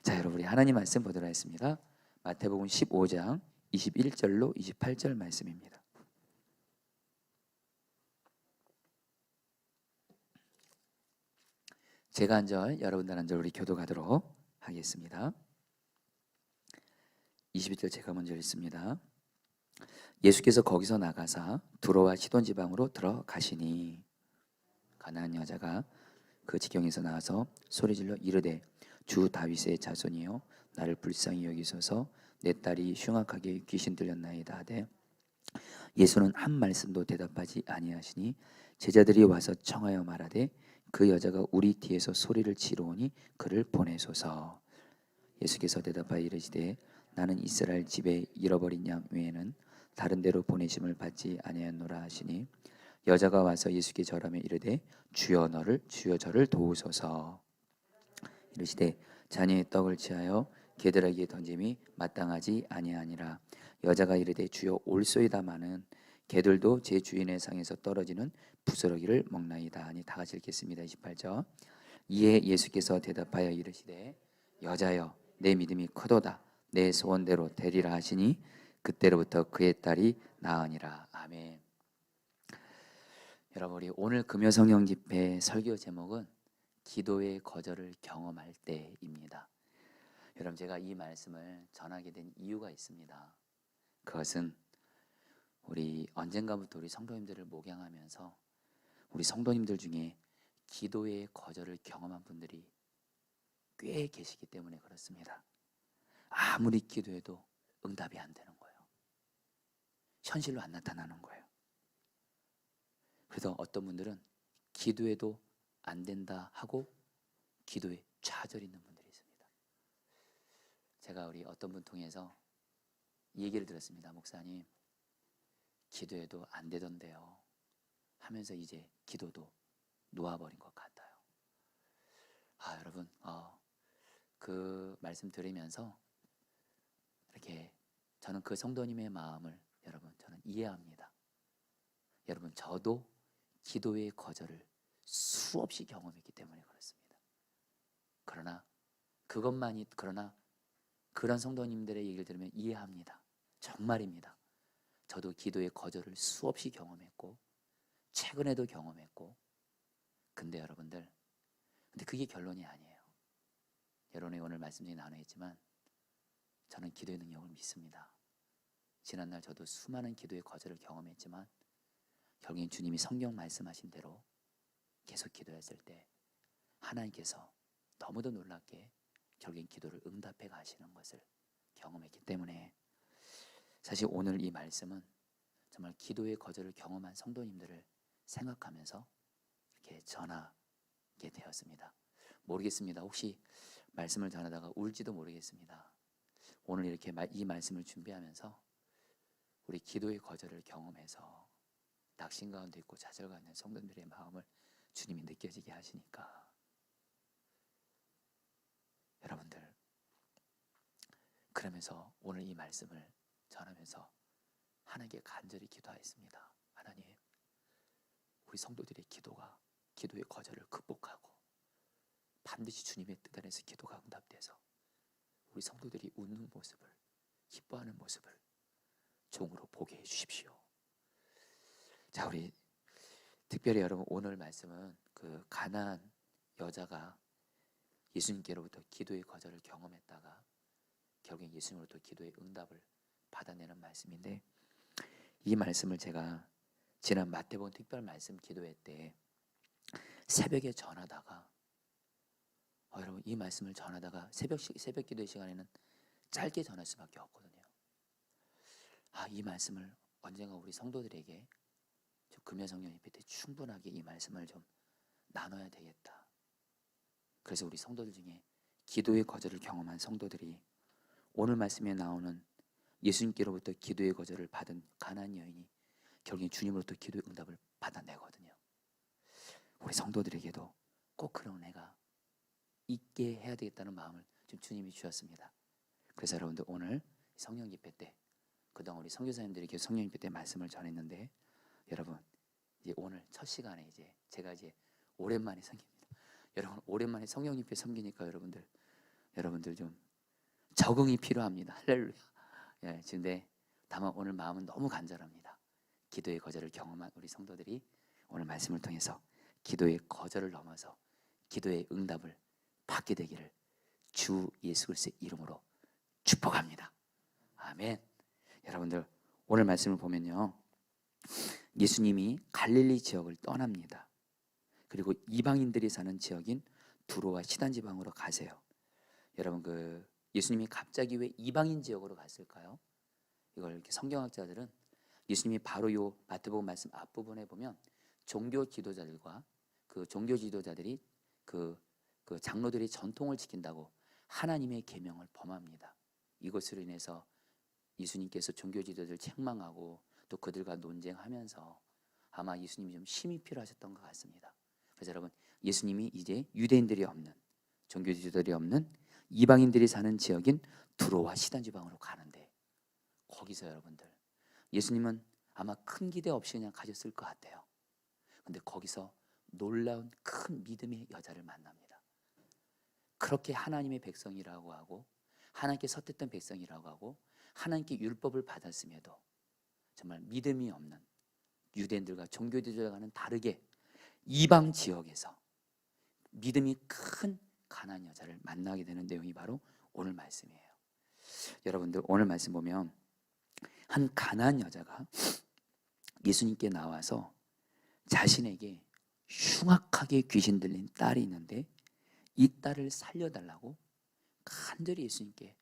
자, 여러분 우리 하나님 말씀 보도록 하겠습니다. 마태복음 15장 21절로 28절 말씀입니다. 제가 한 절, 여러분들 한 절 우리 교도가도록 하겠습니다. 21절 제가 먼저 읽습니다. 예수께서 거기서 나가사 두로와 시돈 지방으로 들어가시니 가나안 여자가 그 지경에서 나와서 소리질러 이르되 주 다윗의 자손이여 나를 불쌍히 여기소서 내 딸이 흉악하게 귀신 들렸나이다 하되 예수는 한 말씀도 대답하지 아니하시니 제자들이 와서 청하여 말하되 그 여자가 우리 뒤에서 소리를 치러오니 그를 보내소서. 예수께서 대답하여 이르시되 나는 이스라엘 집에 잃어버린 양 외에는 다른 데로 보내심을 받지 아니하노라 하시니 여자가 와서 예수께 절하며 이르되 주여 저를 도우소서. 이르시되 자녀의 떡을 취하여 개들에게 던짐이 마땅하지 아니하니라. 여자가 이르되 주여 올소이다마는 개들도 제 주인의 상에서 떨어지는 부스러기를 먹나이다 하니 다 같이 읽겠습니다. 28절. 이에 예수께서 대답하여 이르시되 여자여 내 믿음이 크도다 내 소원대로 되리라 하시니 그때로부터 그의 딸이 나으니라. 아멘. 여러분 우리 오늘 금요 성령 집회 설교 제목은 기도의 거절을 경험할 때입니다. 여러분 제가 이 말씀을 전하게 된 이유가 있습니다. 그것은 우리 언젠가부터 우리 성도님들을 목양하면서 우리 성도님들 중에 기도의 거절을 경험한 분들이 꽤 계시기 때문에 그렇습니다. 아무리 기도해도 응답이 안 되는 거예요. 현실로 안 나타나는 거예요. 그래서 어떤 분들은 기도해도 안 된다 하고 기도에 좌절 있는 분들이 있습니다. 제가 우리 어떤 분 통해서 이 얘기를 들었습니다. 목사님, 기도해도 안 되던데요 하면서 이제 기도도 놓아버린 것 같아요. 여러분 그 말씀 들으면서 이렇게 저는 그 성도님의 마음을 여러분 저는 이해합니다. 여러분 저도 기도의 거절을 수없이 경험했기 때문에 그렇습니다. 그러나 그런 성도님들의 얘기를 들으면 이해합니다. 정말입니다. 저도 기도의 거절을 수없이 경험했고 최근에도 경험했고 근데 여러분들 그게 결론이 아니에요. 여러분이 오늘 말씀 중에 나누겠지만 저는 기도의 능력을 믿습니다. 지난날 저도 수많은 기도의 거절을 경험했지만 결국엔 주님이 성경 말씀하신 대로 계속 기도했을 때 하나님께서 너무도 놀랍게 결국엔 기도를 응답해 가시는 것을 경험했기 때문에 사실 오늘 이 말씀은 정말 기도의 거절을 경험한 성도님들을 생각하면서 이렇게 전하게 되었습니다. 모르겠습니다. 혹시 말씀을 전하다가 울지도 모르겠습니다. 오늘 이렇게 이 말씀을 준비하면서 우리 기도의 거절을 경험해서 낙심 가운데 있고 좌절가 있는 성도들의 마음을 주님이 느껴지게 하시니까 여러분들 그러면서 오늘 이 말씀을 전하면서 하나님께 간절히 기도하였습니다. 하나님, 우리 성도들의 기도의 거절을 극복하고 반드시 주님의 뜻 안에서 기도가 응답돼서 우리 성도들이 웃는 모습을 기뻐하는 모습을 종으로 보게 해주십시오. 자, 우리 특별히 여러분 오늘 말씀은 그 가나안 여자가 예수님께로부터 기도의 거절을 경험했다가 결국엔 예수님으로부터 기도의 응답을 받아내는 말씀인데 이 말씀을 제가 지난 마태복음 특별 말씀 기도회 때 새벽에 전하다가 여러분 이 말씀을 전하다가 새벽 기도의 시간에는 짧게 전할 수밖에 없거든요. 이 말씀을 언젠가 우리 성도들에게 금요 성령 예배 때 충분하게 이 말씀을 좀 나눠야 되겠다. 그래서 우리 성도들 중에 기도의 거절을 경험한 성도들이 오늘 말씀에 나오는 예수님께로부터 기도의 거절을 받은 가나안 여인이 결국엔 주님으로부터 기도의 응답을 받아내거든요. 우리 성도들에게도 꼭 그런 은혜가 있게 해야 되겠다는 마음을 좀 주님이 주셨습니다. 그래서 여러분들 오늘 성령 집회 때 그동안 우리 선교사님들이 계속 성령 집회 때 말씀을 전했는데 여러분 이제 오늘 첫 시간에 제가 오랜만에 섬깁니다. 여러분 오랜만에 성령 집회 섬기니까 여러분들 여러분들 좀 적응이 필요합니다. 할렐루야. 예, 근데 다만 오늘 마음은 너무 간절합니다. 기도의 거절을 경험한 우리 성도들이 오늘 말씀을 통해서 기도의 거절을 넘어서 기도의 응답을 받게 되기를 주 예수 그리스도의 이름으로 축복합니다. 아멘. 여러분들 오늘 말씀을 보면요, 예수님이 갈릴리 지역을 떠납니다. 그리고 이방인들이 사는 지역인 두로와 시단 지방으로 가세요. 여러분, 예수님이 갑자기 왜 이방인 지역으로 갔을까요? 이걸 이렇게 성경학자들은 예수님이 바로 요 마태복음 말씀 앞부분에 보면 종교 지도자들과 그 종교 지도자들이 그 장로들이 전통을 지킨다고 하나님의 계명을 범합니다. 이것으로 인해서 예수님께서 종교 지도자들을 책망하고 또 그들과 논쟁하면서 아마 예수님이 좀 힘이 필요하셨던 것 같습니다. 그래서 여러분, 예수님이 이제 유대인들이 없는, 종교 지도자들이 없는 이방인들이 사는 지역인 두로와 시단 지방으로 가는데, 거기서 여러분들 예수님은 아마 큰 기대 없이 그냥 가셨을 것 같아요. 근데 거기서 놀라운 큰 믿음의 여자를 만납니다. 그렇게 하나님의 백성이라고 하고 하나님께 섰던 백성이라고 하고 하나님께 율법을 받았음에도 정말 믿음이 없는 유대인들과 종교 지도자와는 다르게 이방 지역에서 믿음이 큰 가나안 여자를 만나게 되는 내용이 바로 오늘 말씀이에요. 여러분들 오늘 말씀 보면 한 가나안 여자가 예수님께 나와서 자신에게 흉악하게 귀신 들린 딸이 있는데 이 딸을 살려달라고 간절히 예수님께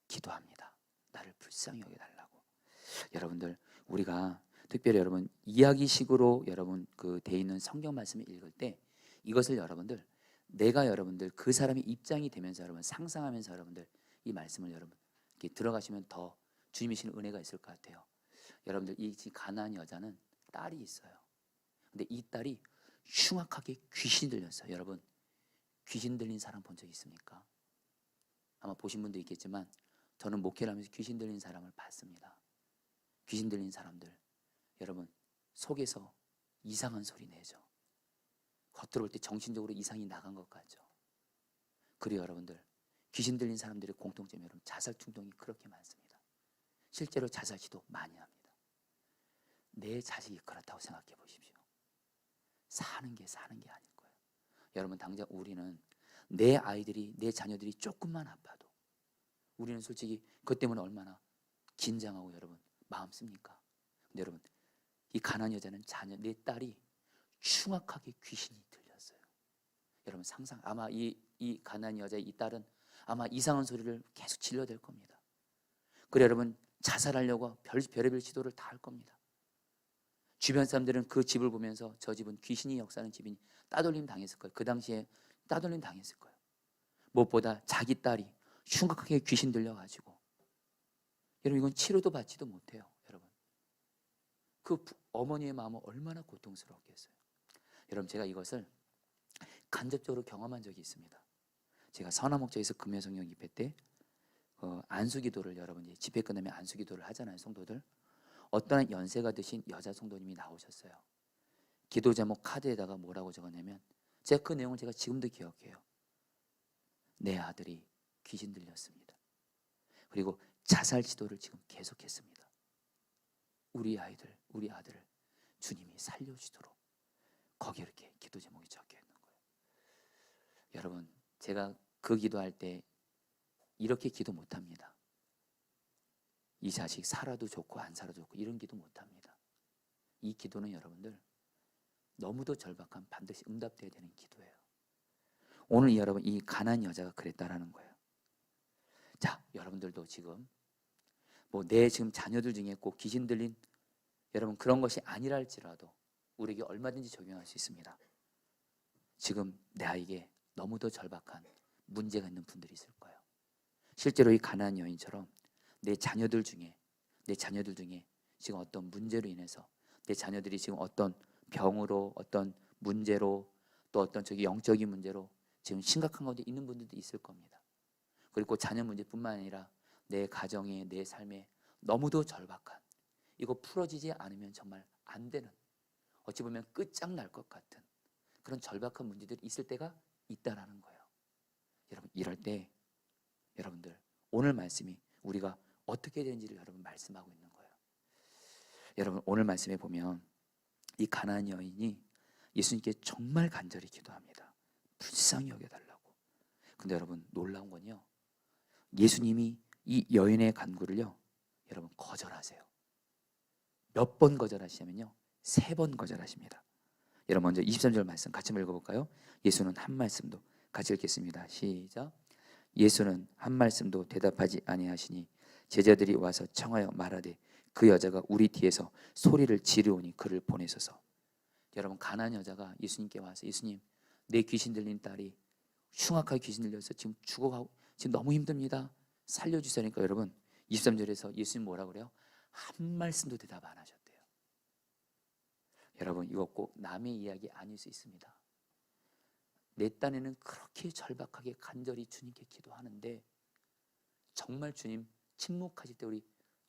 기도합니다. 나를 불쌍히 여겨달라고. 여러분들 우리가 특별히 여러분 이야기식으로 여러분 돼 있는 성경 말씀을 읽을 때 이것을 여러분들 내가 여러분들 그 사람의 입장이 되면서 여러분 상상하면서 여러분들 이 말씀을 여러분 이렇게 들어가시면 더 주님이 주시는 은혜가 있을 것 같아요. 여러분들 이 가나안 여자는 딸이 있어요. 근데 이 딸이 흉악하게 귀신 들렸어요. 여러분 귀신 들린 사람 본 적 있습니까? 아마 보신 분도 있겠지만 저는 목회를 하면서 귀신 들린 사람을 봤습니다. 귀신 들린 사람들 여러분 속에서 이상한 소리 내죠. 겉으로 볼 때 정신적으로 이상이 나간 것 같죠. 그리고 여러분들 귀신 들린 사람들의 공통점이 여러분 자살 충동이 그렇게 많습니다. 실제로 자살 시도 많이 합니다. 내 자식이 그렇다고 생각해 보십시오. 사는 게 아닐 거예요. 여러분 당장 우리는 내 아이들이 내 자녀들이 조금만 아파도 우리는 솔직히 그것 때문에 얼마나 긴장하고 여러분 마음 씁니까? 근데 여러분 이 가난한 여자는 내 딸이 흉악하게 귀신이 들렸어요. 여러분 아마 이 가난한 여자의 이 딸은 아마 이상한 소리를 계속 질러댈 겁니다. 그래 여러분 자살하려고 별의별 시도를 다 할 겁니다. 주변 사람들은 그 집을 보면서 저 집은 귀신이 역사하는 집이니 따돌림 당했을 거예요. 그 당시에 따돌림 당했을 거예요. 무엇보다 자기 딸이 흉악하게 귀신 들려가지고 여러분 이건 치료도 받지도 못해요. 여러분 그 어머니의 마음은 얼마나 고통스러웠겠어요. 여러분 제가 이것을 간접적으로 경험한 적이 있습니다. 제가 선화목장에서 금요성령 집회 때 안수기도를 여러분 집회 끝나면 안수기도를 하잖아요. 성도들 어떠한 연세가 드신 여자 성도님이 나오셨어요. 기도 제목 카드에다가 뭐라고 적었냐면 제가 그 내용을 제가 지금도 기억해요. 내 아들이 귀신 들렸습니다. 그리고 자살 시도를 지금 계속했습니다. 우리 아들을 주님이 살려주도록 거기에 이렇게 기도 제목이 적혀 있는 거예요. 여러분 제가 그 기도할 때 이렇게 기도 못합니다. 이 자식 살아도 좋고 안 살아도 좋고 이런 기도 못합니다. 이 기도는 여러분들 너무도 절박한 반드시 응답돼야 되는 기도예요. 오늘 여러분 이 가난한 여자가 그랬다라는 거예요. 자 여러분들도 지금 내 지금 자녀들 중에 꼭 귀신 들린 여러분 그런 것이 아니라 할지라도 우리에게 얼마든지 적용할 수 있습니다. 지금 내 아이에게 너무도 절박한 문제가 있는 분들이 있을 거예요. 실제로 이 가난한 여인처럼 내 자녀들 중에 지금 어떤 문제로 인해서 내 자녀들이 지금 어떤 병으로 어떤 문제로 또 어떤 영적인 문제로 지금 심각한 가운데 있는 분들도 있을 겁니다. 그리고 자녀 문제뿐만 아니라 내 가정에 내 삶에 너무도 절박한 이거 풀어지지 않으면 정말 안 되는 어찌 보면 끝장날 것 같은 그런 절박한 문제들이 있을 때가 있다라는 거예요. 여러분 이럴 때 여러분들 오늘 말씀이 우리가 어떻게 되는지를 여러분 말씀하고 있는 거예요. 여러분 오늘 말씀에 보면 이 가나안 여인이 예수님께 정말 간절히 기도합니다. 불쌍히 여겨달라고. 근데 여러분 놀라운 건요, 예수님이 이 여인의 간구를요 여러분 거절하세요. 몇 번 거절하시냐면요 3번 거절하십니다. 여러분 먼저 23절 말씀 같이 읽어볼까요? 예수는 한 말씀도, 같이 읽겠습니다. 시작. 예수는 한 말씀도 대답하지 아니하시니 제자들이 와서 청하여 말하되 그 여자가 우리 뒤에서 소리를 지르오니 그를 보내소서. 여러분 가나안 여자가 예수님께 와서 예수님, 내 귀신 들린 딸이 흉악하게 귀신 들려서 지금 죽어가고 지금 너무 힘듭니다. 살려주세요니까 여러분 23절에서 예수님 뭐라 그래요? 한 말씀도 대답 안 하셨대요. 여러분 이거 꼭 남의 이야기 아닐 수 있습니다. 내 딴에는 그렇게 절박하게 간절히 주님께 기도하는데 정말 주님 침묵하실 때 우리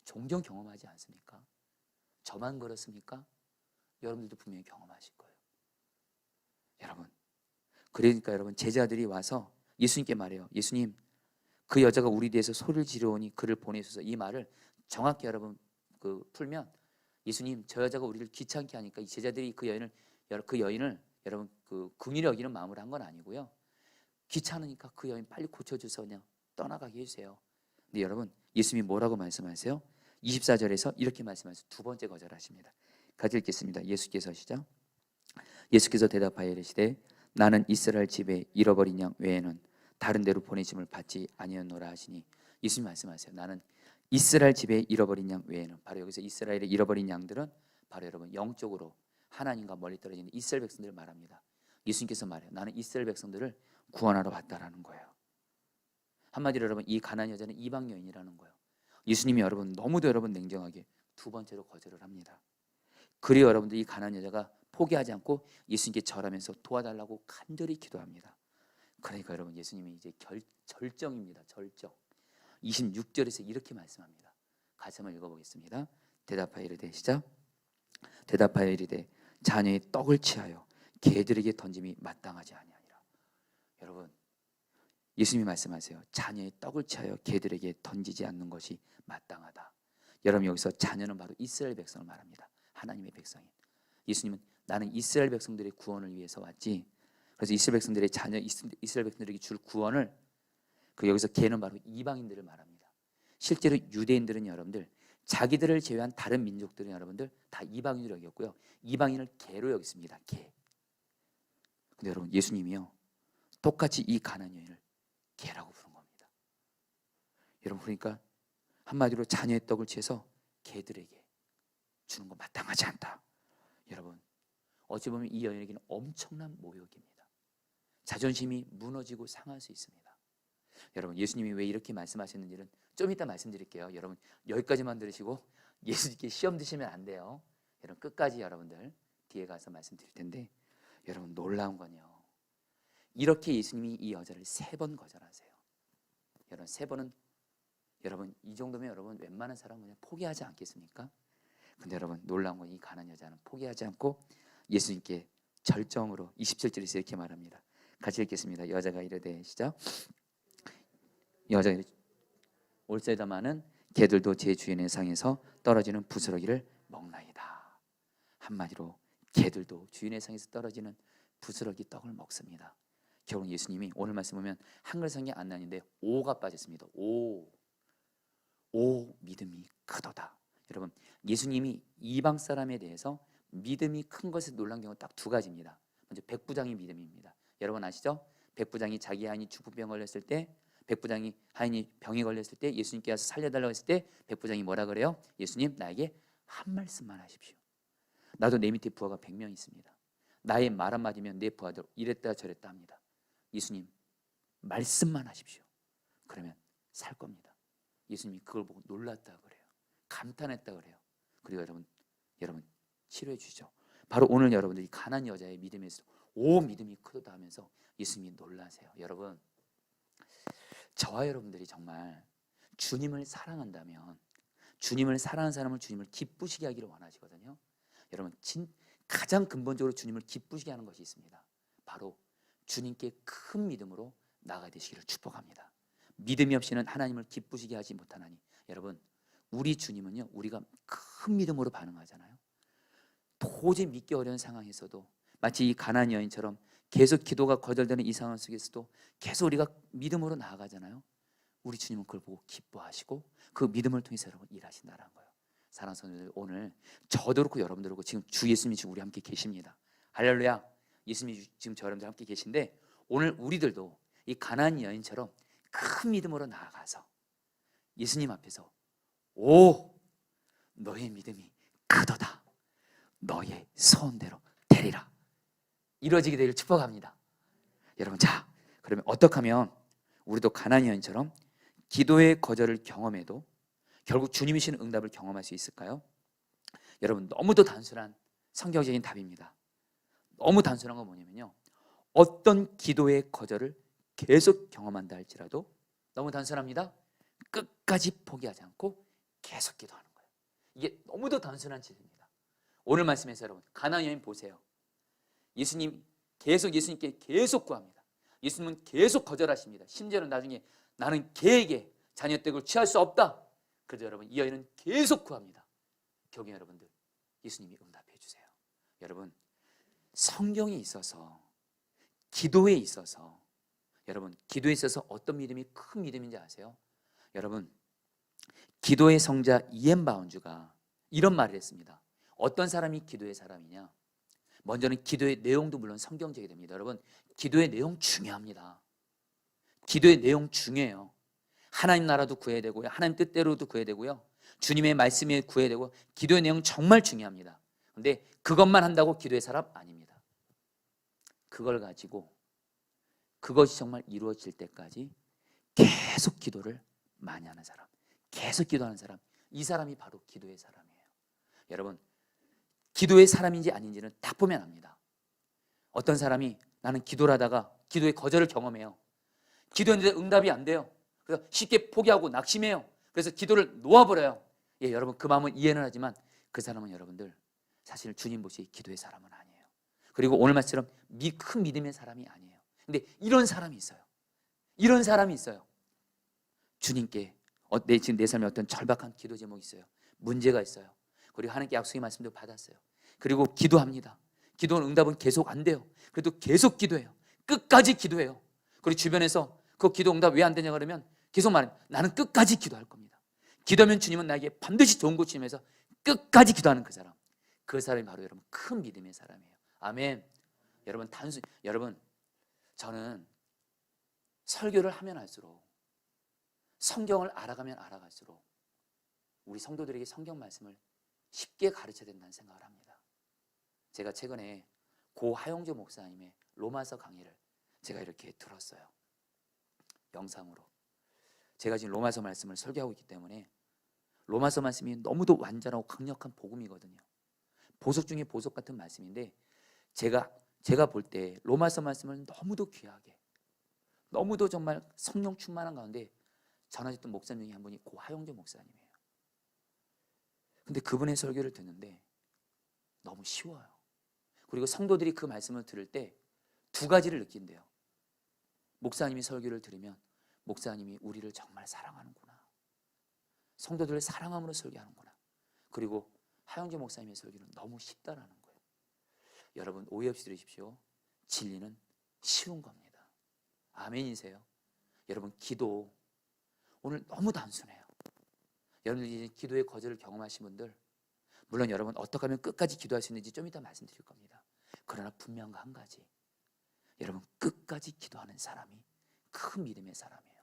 종종 경험하지 않습니까? 저만 그렇습니까? 여러분들도 분명히 경험하실 거예요. 여러분 그러니까 여러분 제자들이 와서 예수님께 말해요. 예수님, 그 여자가 우리 뒤에서 소리를 지르오니 그를 보내소서. 이 말을 정확히 여러분 풀면 예수님, 저 여자가 우리를 귀찮게 하니까 이 제자들이 그 여인을 여러분 긍휼히 여기는 마음으로 한 건 아니고요. 귀찮으니까 그 여인 빨리 고쳐줘서 그냥 떠나가게 해주세요. 근데 여러분 예수님이 뭐라고 말씀하세요? 24절에서 이렇게 말씀하세요. 두 번째 거절하십니다. 같이 읽겠습니다. 예수께서 시작. 예수께서 대답하여 이르시되 나는 이스라엘 집에 잃어버린 양 외에는 다른 데로 보내심을 받지 아니하노라 하시니, 예수님 말씀하세요. 나는 이스라엘 집에 잃어버린 양 외에는, 바로 여기서 이스라엘의 잃어버린 양들은 바로 여러분 영적으로 하나님과 멀리 떨어지는 이스라엘 백성들을 말합니다. 예수님께서 말해요. 나는 이스라엘 백성들을 구원하러 왔다라는 거예요. 한마디로 여러분 이 가나안 여자는 이방 여인이라는 거예요. 예수님이 여러분 너무도 여러분 냉정하게 두 번째로 거절을 합니다. 그리고 여러분들 이 가나안 여자가 포기하지 않고 예수님께 절하면서 도와달라고 간절히 기도합니다. 그러니까 여러분 예수님이 이제 절정입니다. 절정. 26절에서 이렇게 말씀합니다. 같이 한번 읽어보겠습니다. 대답하여 이르되 시작. 대답하여 이르되 자녀의 떡을 취하여 개들에게 던짐이 마땅하지 아니하니라. 여러분 예수님이 말씀하세요. 자녀의 떡을 취하여 개들에게 던지지 않는 것이 마땅하다. 여러분 여기서 자녀는 바로 이스라엘 백성을 말합니다. 하나님의 백성인 예수님은 나는 이스라엘 백성들의 구원을 위해서 왔지, 그래서 이스라엘 백성들의 자녀 이스라엘 백성들에게 줄 구원을, 여기서 개는 바로 이방인들을 말합니다. 실제로 유대인들은 여러분들 자기들을 제외한 다른 민족들은 여러분들 다 이방인으로 여겼고요, 이방인을 개로 여겼습니다. 개. 근데 여러분 예수님이요 똑같이 이 가나안 여인을 개라고 부른 겁니다. 여러분 그러니까 한마디로 자녀의 떡을 취해서 개들에게 주는 거 마땅하지 않다. 여러분 어찌 보면 이 여인에게는 엄청난 모욕입니다. 자존심이 무너지고 상할 수 있습니다. 여러분 예수님이 왜 이렇게 말씀하셨는지는 좀 이따 말씀드릴게요. 여러분 여기까지만 들으시고 예수님께 시험 드시면 안 돼요. 여러분 끝까지 여러분들 뒤에 가서 말씀드릴 텐데, 여러분 놀라운 건요, 이렇게 예수님이 이 여자를 3번 거절하세요. 여러분 3번은 여러분 이 정도면 여러분 웬만한 사람은 그냥 포기하지 않겠습니까? 근데 여러분 놀라운 건 이 가나안 여자는 포기하지 않고 예수님께 절정으로 27절에서 이렇게 말합니다. 같이 읽겠습니다. 여자가 이르되 시작. 여자가 올세다마는 개들도 제 주인의 상에서 떨어지는 부스러기를 먹나이다. 한마디로 개들도 주인의 상에서 떨어지는 부스러기 떡을 먹습니다. 결국 예수님이 오늘 말씀 보면 한글 성경이 안 나는데 오가 빠졌습니다. 오 믿음이 크도다. 여러분 예수님이 이방 사람에 대해서 믿음이 큰 것에 놀란 경우 딱 2가지입니다. 먼저 백부장의 믿음입니다. 여러분 아시죠? 백부장이 자기 하인이 죽부병 걸렸을 때, 백부장이 하인이 병에 걸렸을 때 예수님께 와서 살려달라고 했을 때 백부장이 뭐라 그래요? 예수님 나에게 한 말씀만 하십시오. 나도 내 밑에 부하가 100명 있습니다. 나의 말 한마디면 내 부하들 이랬다 저랬다 합니다. 예수님 말씀만 하십시오. 그러면 살 겁니다. 예수님이 그걸 보고 놀랐다 그래요. 감탄했다 그래요. 그리고 여러분 치료해 주시죠. 바로 오늘 여러분들이 가나안 여자의 믿음에서 오 믿음이 크도다 하면서 예수님이 놀라세요. 여러분 저와 여러분들이 정말 주님을 사랑한다면, 주님을 사랑하는 사람을 주님을 기쁘시게 하기를 원하시거든요. 여러분 가장 근본적으로 주님을 기쁘시게 하는 것이 있습니다. 바로 주님께 큰 믿음으로 나아가 되시기를 축복합니다. 믿음이 없이는 하나님을 기쁘시게 하지 못하나니. 여러분, 우리 주님은요, 우리가 큰 믿음으로 반응하잖아요. 도저히 믿기 어려운 상황에서도 마치 이 가나안 여인처럼 계속 기도가 거절되는 이 상황 속에서도 계속 우리가 믿음으로 나아가잖아요. 우리 주님은 그걸 보고 기뻐하시고 그 믿음을 통해서 여러분 일하신다는 거예요. 사랑하는 성도들, 오늘 저도 그렇고 여러분들 그렇고 지금 주 예수님이 지금 우리 함께 계십니다. 할렐루야. 예수님이 지금 저 여러분들 함께 계신데, 오늘 우리들도 이 가나안 여인처럼 큰 믿음으로 나아가서 예수님 앞에서 오, 너의 믿음이 크도다, 너의 소원대로 되리라, 이루어지게 되기를 축복합니다. 여러분, 자, 그러면 어떻게 하면 우리도 가나안 여인처럼 기도의 거절을 경험해도 결국 주님이 주시는 응답을 경험할 수 있을까요? 여러분, 너무도 단순한 성경적인 답입니다. 너무 단순한 건 뭐냐면요, 어떤 기도의 거절을 계속 경험한다 할지라도 너무 단순합니다. 끝까지 포기하지 않고 계속 기도하는 거예요. 이게 너무도 단순한 진리입니다. 오늘 말씀에서 여러분, 가나안 여인 보세요. 예수님께 계속 구합니다. 예수님은 계속 거절하십니다. 심지어는 나중에 나는 걔에게 자녀 댁을 취할 수 없다. 그래도 여러분, 이 여인은 계속 구합니다. 결국 여러분들, 예수님이 응답해 주세요. 여러분, 성경에 있어서, 기도에 있어서, 여러분, 기도에 있어서 어떤 믿음이 큰 믿음인지 아세요? 여러분, 기도의 성자 이엔 바운주가 이런 말을 했습니다. 어떤 사람이 기도의 사람이냐? 먼저는 기도의 내용도 물론 성경적이 됩니다. 여러분, 기도의 내용 중요합니다. 기도의 내용 중요해요. 하나님 나라도 구해야 되고요, 하나님 뜻대로도 구해야 되고요, 주님의 말씀에 구해야 되고, 기도의 내용 정말 중요합니다. 그런데 그것만 한다고 기도의 사람 아닙니다. 그걸 가지고 그것이 정말 이루어질 때까지 계속 기도를 많이 하는 사람, 계속 기도하는 사람, 이 사람이 바로 기도의 사람이에요. 여러분, 기도의 사람인지 아닌지는 딱 보면 압니다. 어떤 사람이 나는 기도를 하다가 기도의 거절을 경험해요. 기도했는데 응답이 안 돼요. 그래서 쉽게 포기하고 낙심해요. 그래서 기도를 놓아버려요. 예, 여러분, 그 마음은 이해는 하지만 그 사람은 여러분들 사실 주님 보시 기도의 사람은 아니에요. 그리고 오늘 말씀처럼 큰 믿음의 사람이 아니에요. 근데 이런 사람이 있어요. 이런 사람이 있어요. 주님께 지금 내 삶에 어떤 절박한 기도 제목이 있어요. 문제가 있어요. 그리고 하나님께 약속의 말씀도 받았어요. 그리고 기도합니다. 기도는 응답은 계속 안 돼요. 그래도 계속 기도해요. 끝까지 기도해요. 그리고 주변에서 그 기도 응답 왜 안 되냐 그러면 계속 말해요. 나는 끝까지 기도할 겁니다. 기도하면 주님은 나에게 반드시 좋은 것 주시면서 끝까지 기도하는 그 사람, 그 사람이 바로 여러분 큰 믿음의 사람이에요. 아멘. 여러분, 저는 설교를 하면 할수록, 성경을 알아가면 알아갈수록 우리 성도들에게 성경 말씀을 쉽게 가르쳐야 된다는 생각을 합니다. 제가 최근에 고 하용조 목사님의 로마서 강의를 제가 이렇게 들었어요. 영상으로. 제가 지금 로마서 말씀을 설교하고 있기 때문에 로마서 말씀이 너무도 완전하고 강력한 복음이거든요. 보석 중에 보석 같은 말씀인데, 제가 볼 때 로마서 말씀을 너무도 귀하게, 너무도 정말 성령 충만한 가운데 전하셨던 목사님 중에 한 분이 고 하용조 목사님이에요. 근데 그분의 설교를 듣는데 너무 쉬워요. 그리고 성도들이 그 말씀을 들을 때 두 가지를 느낀대요. 목사님이 설교를 들으면 목사님이 우리를 정말 사랑하는구나, 성도들을 사랑함으로 설교하는구나. 그리고 하용조 목사님의 설교는 너무 쉽다라는 거예요. 여러분, 오해 없이 들으십시오. 진리는 쉬운 겁니다. 아멘이세요? 여러분, 기도 오늘 너무 단순해요. 여러분들이 기도의 거절을 경험하신 분들, 물론 여러분 어떻게 하면 끝까지 기도할 수 있는지 좀 이따 말씀드릴 겁니다. 그러나 분명한 한 가지, 여러분 끝까지 기도하는 사람이 큰 믿음의 사람이에요.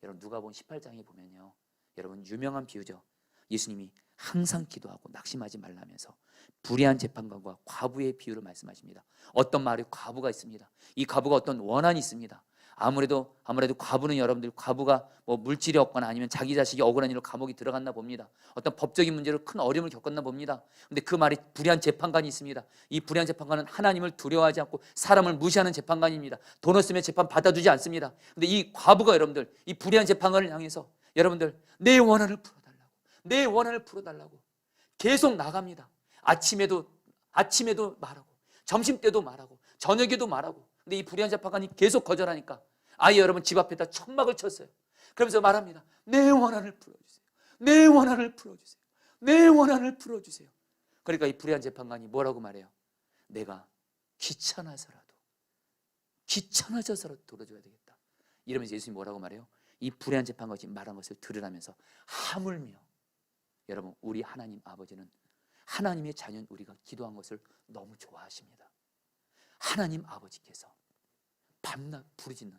여러분, 누가복음 18장에 보면요, 여러분 유명한 비유죠. 예수님이 항상 기도하고 낙심하지 말라면서 불의한 재판관과 과부의 비유를 말씀하십니다. 어떤 마을에 과부가 있습니다. 이 과부가 어떤 원한이 있습니다. 아무래도 과부는 여러분들, 과부가 뭐 물질이 없거나 아니면 자기 자식이 억울한 일로 감옥에 들어갔나 봅니다. 어떤 법적인 문제로 큰 어려움을 겪었나 봅니다. 근데 그 말이 불의한 재판관이 있습니다. 이 불의한 재판관은 하나님을 두려워하지 않고 사람을 무시하는 재판관입니다. 돈 없으면 재판 받아주지 않습니다. 근데 이 과부가 여러분들, 이 불의한 재판관을 향해서 여러분들 내 원한을 풀어달라고, 내 원한을 풀어달라고 계속 나갑니다. 아침에도 말하고, 점심때도 말하고, 저녁에도 말하고. 근데 이 불의한 재판관이 계속 거절하니까 아예 여러분 집 앞에다 천막을 쳤어요. 그러면서 말합니다. 내 원한을 풀어주세요. 내 원한을 풀어주세요. 내 원한을 풀어주세요. 그러니까 이 불의한 재판관이 뭐라고 말해요? 내가 귀찮아서라도 들어줘야 되겠다. 이러면서 예수님이 뭐라고 말해요? 이 불의한 재판관이 말한 것을 들으라면서 하물며, 여러분, 우리 하나님 아버지는 하나님의 자녀인 우리가 기도한 것을 너무 좋아하십니다. 하나님 아버지께서 밤낮 부르짖는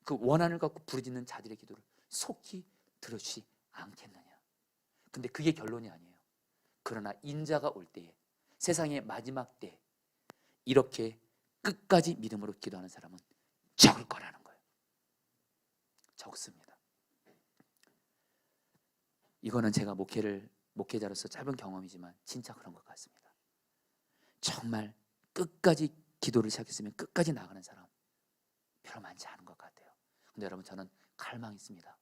그 원한을 갖고 부르짖는 자들의 기도를 속히 들으시지 않겠느냐. 근데 그게 결론이 아니에요. 그러나 인자가 올 때에, 세상의 마지막 때에 이렇게 끝까지 믿음으로 기도하는 사람은 적을 거라는 거예요. 적습니다. 이거는 제가 목회자로서 짧은 경험이지만 진짜 그런 것 같습니다. 정말 끝까지 기도를 시작했으면 끝까지 나가는 사람 별로 많지 않은 것 같아요. 근데 여러분, 저는 갈망이 있습니다.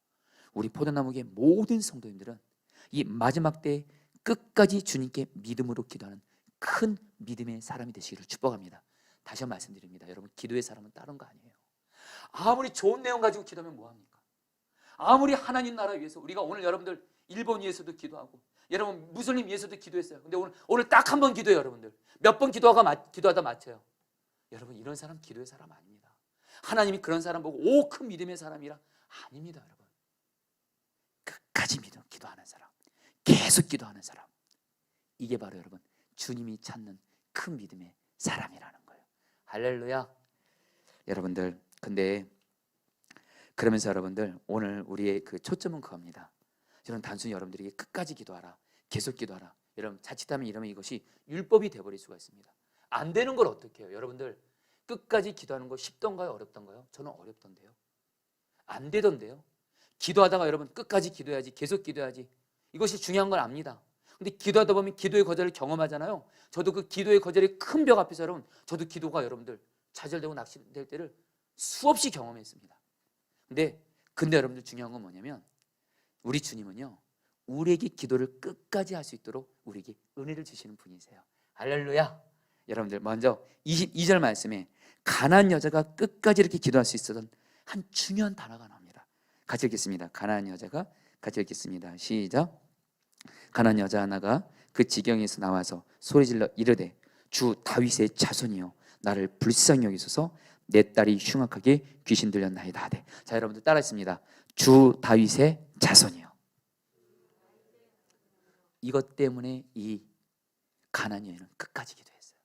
우리 포도나무교회 모든 성도님들은 이 마지막 때에 끝까지 주님께 믿음으로 기도하는 큰 믿음의 사람이 되시기를 축복합니다. 다시 한번 말씀드립니다. 여러분, 기도의 사람은 다른 거 아니에요. 아무리 좋은 내용 가지고 기도하면 뭐합니까? 아무리 하나님 나라 위해서, 우리가 오늘 여러분들 일본 위해서도 기도하고, 여러분 무슬림 위해서도 기도했어요. 근데 오늘 딱 한 번 기도해요. 여러분들 몇 번 기도하다 마쳐요. 여러분, 이런 사람 기도의 사람 아닙니다. 하나님이 그런 사람 보고 오, 큰 믿음의 사람이라 아닙니다. 여러분, 끝까지 믿음 기도하는 사람, 계속 기도하는 사람, 이게 바로 여러분 주님이 찾는 큰 믿음의 사람이라는 거예요. 할렐루야. 여러분들, 근데 그러면서 여러분들, 오늘 우리의 그 초점은 그겁니다. 저는 단순히 여러분들에게 끝까지 기도하라, 계속 기도하라, 여러분 자칫하면 이러면 이것이 율법이 되어버릴 수가 있습니다. 안 되는 걸 어떻게 해요? 여러분들, 끝까지 기도하는 거 쉽던가요? 어렵던가요? 저는 어렵던데요. 안 되던데요. 기도하다가 여러분 끝까지 기도해야지, 계속 기도해야지, 이것이 중요한 걸 압니다. 근데 기도하다 보면 기도의 거절을 경험하잖아요. 저도 그 기도의 거절이 큰 벽 앞에서 여러분, 저도 기도가 여러분들 좌절되고 낙심될 때를 수없이 경험했습니다. 근데 여러분들 중요한 건 뭐냐면, 우리 주님은요, 우리에게 기도를 끝까지 할 수 있도록 우리에게 은혜를 주시는 분이세요. 할렐루야. 여러분들, 먼저 22절 말씀에 가난한 여자가 끝까지 이렇게 기도할 수 있었던 한 중요한 단어가 나옵니다. 같이 읽겠습니다. 가난한 여자가, 같이 읽겠습니다. 시작. 가난한 여자 하나가 그 지경에서 나와서 소리질러 이르되, 주 다윗의 자손이여 나를 불쌍히 여기소서, 내 딸이 흉악하게 귀신 들렸나이다 하되. 자, 여러분들 따라했습니다. 주 다윗의 자손이요. 이것 때문에 이 가난한 여인은 끝까지 기도했어요.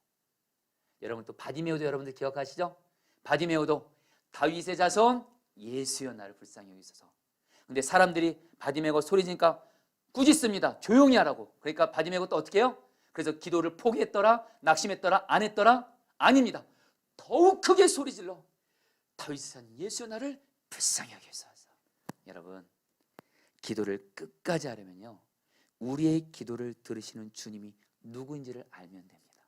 여러분, 또 바디메오도 여러분들 기억하시죠? 바디메오도 다윗의 자손 예수여 나를 불쌍히 여기소서. 근데 사람들이 바디메오가 소리 지니까 꾸짖습니다. 조용히 하라고. 그러니까 바디메오가 또 어떻게 해요? 그래서 기도를 포기했더라, 낙심했더라, 안 했더라? 아닙니다. 더욱 크게 소리질러 다윗의 자손 예수여 나를 불쌍히 여기소서. 여러분, 기도를 끝까지 하려면요, 우리의 기도를 들으시는 주님이 누구인지를 알면 됩니다.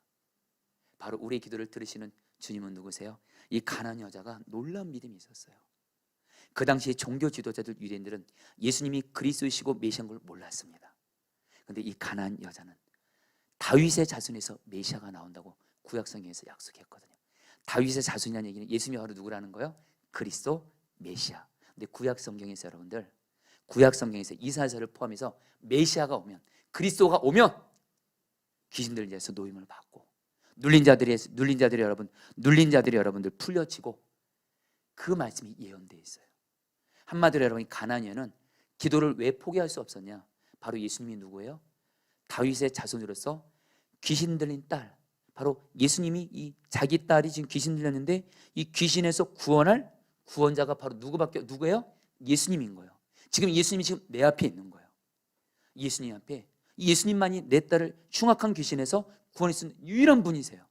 바로 우리의 기도를 들으시는 주님은 누구세요? 이 가난한 여자가 놀라운 믿음이 있었어요. 그 당시에 종교 지도자들, 유대인들은 예수님이 그리스도이시고 메시아인 걸 몰랐습니다. 그런데 이 가난한 여자는 다윗의 자손에서 메시아가 나온다고 구약성경에서 약속했거든요. 다윗의 자손이라는 얘기는 예수님이 바로 누구라는 거예요? 그리스도 메시아. 근데 구약성경에서 여러분들, 구약성경에서 이사야서를 포함해서 메시아가 오면, 그리스도가 오면 귀신들 위해서 노임을 받고, 눌린 자들이 여러분들 풀려지고, 그 말씀이 예언되어 있어요. 한마디로 여러분, 가나안은 기도를 왜 포기할 수 없었냐? 바로 예수님이 누구예요? 다윗의 자손으로서 귀신 들린 딸, 바로 예수님이 이 자기 딸이 지금 귀신 들렸는데 이 귀신에서 구원할 구원자가 바로 누구예요? 예수님인 거예요. 지금 예수님이 지금 내 앞에 있는 거예요. 예수님 앞에, 예수님만이 내 딸을 흉악한 귀신에서 구원할 수 있는 유일한 분이세요.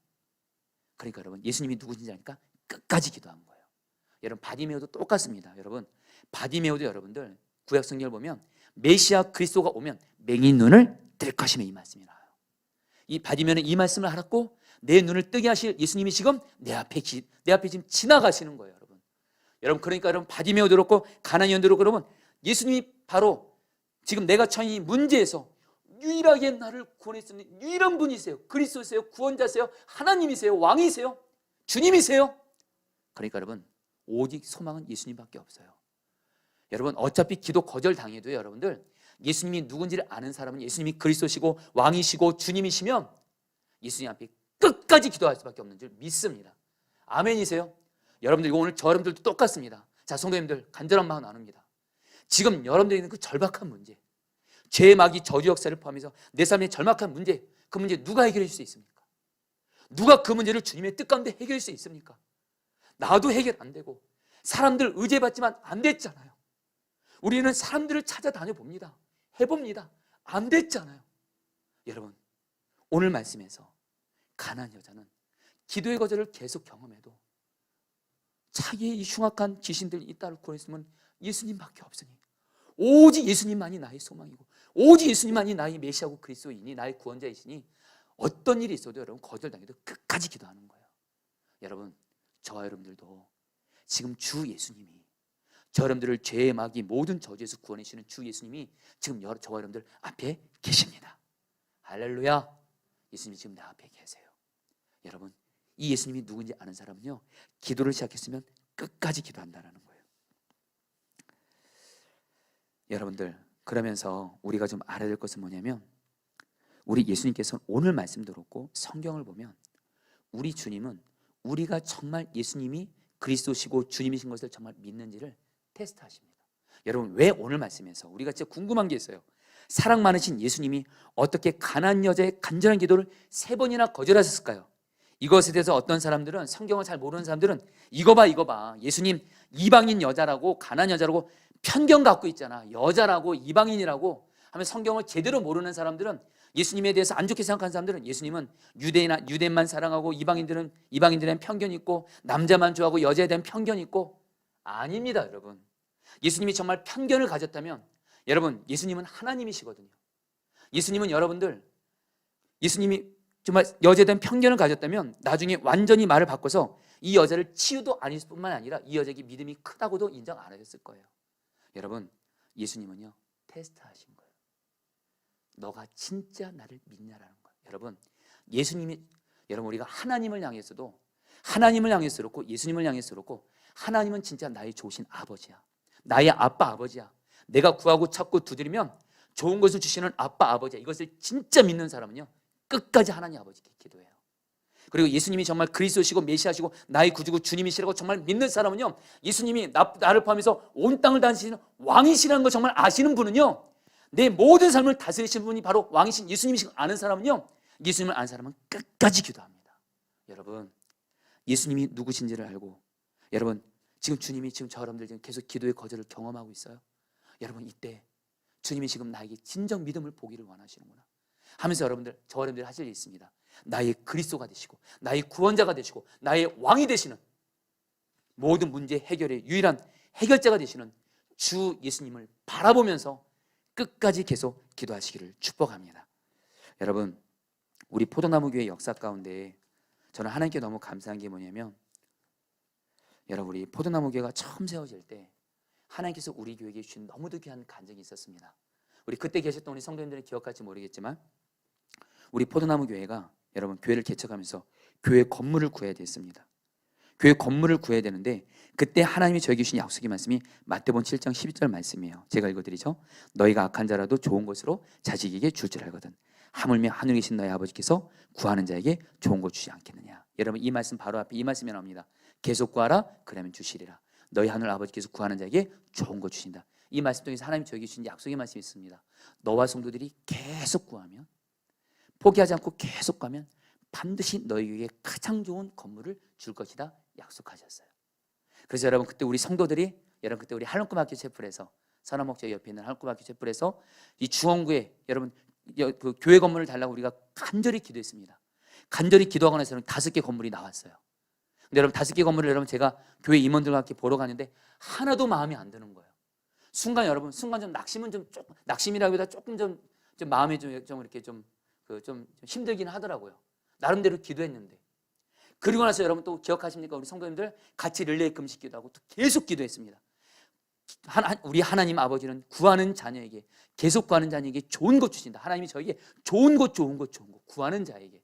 그러니까 여러분, 예수님이 누구인지 아니까 끝까지 기도한 거예요. 여러분, 바디메오도 똑같습니다. 여러분, 바디메오도 여러분들 구약성경을 보면 메시아 그리스도가 오면 맹인 눈을 뜰 것이며, 이 말씀이 나와요. 이 바디메오는 이 말씀을 알았고, 내 눈을 뜨게 하실 예수님이 지금 내 앞에 지금 지나가시는 거예요. 여러분, 그러니까 여러분, 바디메오도 그렇고 가나안 여인도 그러면 예수님이 바로 지금 내가 처한 이 문제에서 유일하게 나를 구원할 수 있는 유일한 분이세요. 그리스도세요. 구원자세요. 하나님이세요. 왕이세요. 주님이세요. 그러니까 여러분, 오직 소망은 예수님밖에 없어요. 여러분 어차피 기도 거절당해도 여러분들 예수님이 누군지를 아는 사람은 예수님이 그리스도시고 왕이시고 주님이시면 예수님 앞에 끝까지 기도할 수밖에 없는 줄 믿습니다. 아멘이세요? 여러분들 오늘 여러분들도 똑같습니다. 자, 성도님들 간절한 마음 나눕니다. 지금 여러분들이 있는 그 절박한 문제, 죄의 마귀 저주 역사를 포함해서 내 삶의 절박한 문제, 그 문제 누가 해결해 줄 수 있습니까? 누가 그 문제를 주님의 뜻 가운데 해결할 수 있습니까? 나도 해결 안 되고 사람들 의지받지만 안 됐잖아요. 우리는 사람들을 찾아다녀 봅니다. 해봅니다. 안 됐잖아요. 여러분 오늘 말씀에서 가나안 여자는 기도의 거절을 계속 경험해도 자기의 이 흉악한 귀신들 이 딸을 구원했으면 예수님밖에 없으니 오직 예수님만이 나의 소망이고 오직 예수님만이 나의 메시아고 그리스도이니 나의 구원자이시니 어떤 일이 있어도 여러분 거절당해도 끝까지 기도하는 거예요. 여러분 저와 여러분들도 지금 주 예수님이 저 여러분들을 죄의 마귀 모든 저주에서 구원해 주시는 주 예수님이 지금 저와 여러분들 앞에 계십니다. 할렐루야. 예수님이 지금 내 앞에 계세요. 여러분 이 예수님이 누군지 아는 사람은요 기도를 시작했으면 끝까지 기도한다는 거예요. 여러분들 그러면서 우리가 좀 알아야 될 것은 뭐냐면 우리 예수님께서 오늘 말씀 들었고 성경을 보면 우리 주님은 우리가 정말 예수님이 그리스도시고 주님이신 것을 정말 믿는지를 테스트하십니다. 여러분 왜 오늘 말씀에서 우리가 진짜 궁금한 게 있어요. 사랑 많으신 예수님이 어떻게 가나안 여자의 간절한 기도를 3번이나 거절하셨을까요? 이것에 대해서 어떤 사람들은 성경을 잘 모르는 사람들은 이거 봐 예수님 이방인 여자라고 가나안 여자라고 편견 갖고 있잖아. 여자라고 이방인이라고 하면 성경을 제대로 모르는 사람들은 예수님에 대해서 안 좋게 생각하는 사람들은 예수님은 유대인만 사랑하고 이방인들은 편견이 있고 남자만 좋아하고 여자에 대한 편견이 있고 아닙니다. 여러분 예수님이 정말 편견을 가졌다면 여러분 예수님은 하나님이시거든요. 예수님은 여러분들 예수님이 정말 여자에 대한 편견을 가졌다면 나중에 완전히 말을 바꿔서 이 여자를 치유도 아닐 뿐만 아니라 이 여자에게 믿음이 크다고도 인정 안 하셨을 거예요. 여러분 예수님은요 테스트하신 거예요. 너가 진짜 나를 믿냐라는 거예요. 여러분 예수님이 여러분 우리가 하나님을 향해서도 하나님을 향해서 그렇고 예수님을 향해서 그렇고 하나님은 진짜 나의 좋으신 아버지야. 나의 아빠 아버지야. 내가 구하고 찾고 두드리면 좋은 것을 주시는 아빠 아버지야. 이것을 진짜 믿는 사람은요 끝까지 하나님 아버지께 기도해요. 그리고 예수님이 정말 그리스도시고 메시아시고 나의 구주고 주님이시라고 정말 믿는 사람은요 예수님이 나를 포함해서 온 땅을 다스리시는 왕이시라는 걸 정말 아시는 분은요 내 모든 삶을 다스리시는 분이 바로 왕이신 예수님이신 걸 아는 사람은요 예수님을 아는 사람은 끝까지 기도합니다. 여러분 예수님이 누구신지를 알고 여러분 지금 주님이 지금 저 여러분들 지금 계속 기도의 거절을 경험하고 있어요. 여러분 이때 주님이 지금 나에게 진정 믿음을 보기를 원하시는구나 하면서 여러분들 저 여러분들 하실 일이 있습니다. 나의 그리스도가 되시고 나의 구원자가 되시고 나의 왕이 되시는 모든 문제 해결의 유일한 해결자가 되시는 주 예수님을 바라보면서 끝까지 계속 기도하시기를 축복합니다. 여러분 우리 포도나무 교회 역사 가운데 저는 하나님께 너무 감사한 게 뭐냐면 여러분 우리 포도나무 교회가 처음 세워질 때 하나님께서 우리 교회에게 주신 너무도 귀한 간증이 있었습니다. 우리 그때 계셨던 우리 성도님들은 기억할지 모르겠지만 우리 포도나무 교회가 여러분 교회를 개척하면서 교회 건물을 구해야 됐습니다. 교회 건물을 구해야 되는데 그때 하나님이 저에게 주신 약속의 말씀이 마태복음 7장 12절 말씀이에요. 제가 읽어드리죠. 너희가 악한 자라도 좋은 것으로 자식에게 줄 줄 알거든 하물며 하늘에 계신 너희 아버지께서 구하는 자에게 좋은 것 주지 않겠느냐. 여러분 이 말씀 바로 앞에 이 말씀이 나옵니다. 계속 구하라 그러면 주시리라. 너희 하늘 아버지께서 구하는 자에게 좋은 것 주신다. 이 말씀 통해서 하나님이 저에게 주신 약속의 말씀이 있습니다. 너와 성도들이 계속 구하면 포기하지 않고 계속 가면 반드시 너희에게 가장 좋은 건물을 줄 것이다 약속하셨어요. 그래서 여러분 그때 우리 성도들이 여러분 그때 우리 한국학교 채플에서 선화목적 옆에 있는 한국학교 채플에서 이 중원구에 여러분 그 교회 건물을 달라고 우리가 간절히 기도했습니다. 간절히 기도하고 나서 5개 건물이 나왔어요. 근데 여러분 5개 건물을 여러분 제가 교회 임원들과 함께 보러 가는데 하나도 마음에 안 드는 거예요. 순간 좀 낙심은 좀 조금 낙심이라기보다 조금 좀 마음이 좀 이렇게 좀 힘들긴 하더라고요. 나름대로 기도했는데 그리고 나서 여러분 또 기억하십니까? 우리 성도님들 같이 릴레이 금식기도 하고 또 계속 기도했습니다. 우리 하나님 아버지는 구하는 자녀에게 계속 구하는 자녀에게 좋은 것 주신다. 하나님이 저에게 좋은 것 구하는 자에게.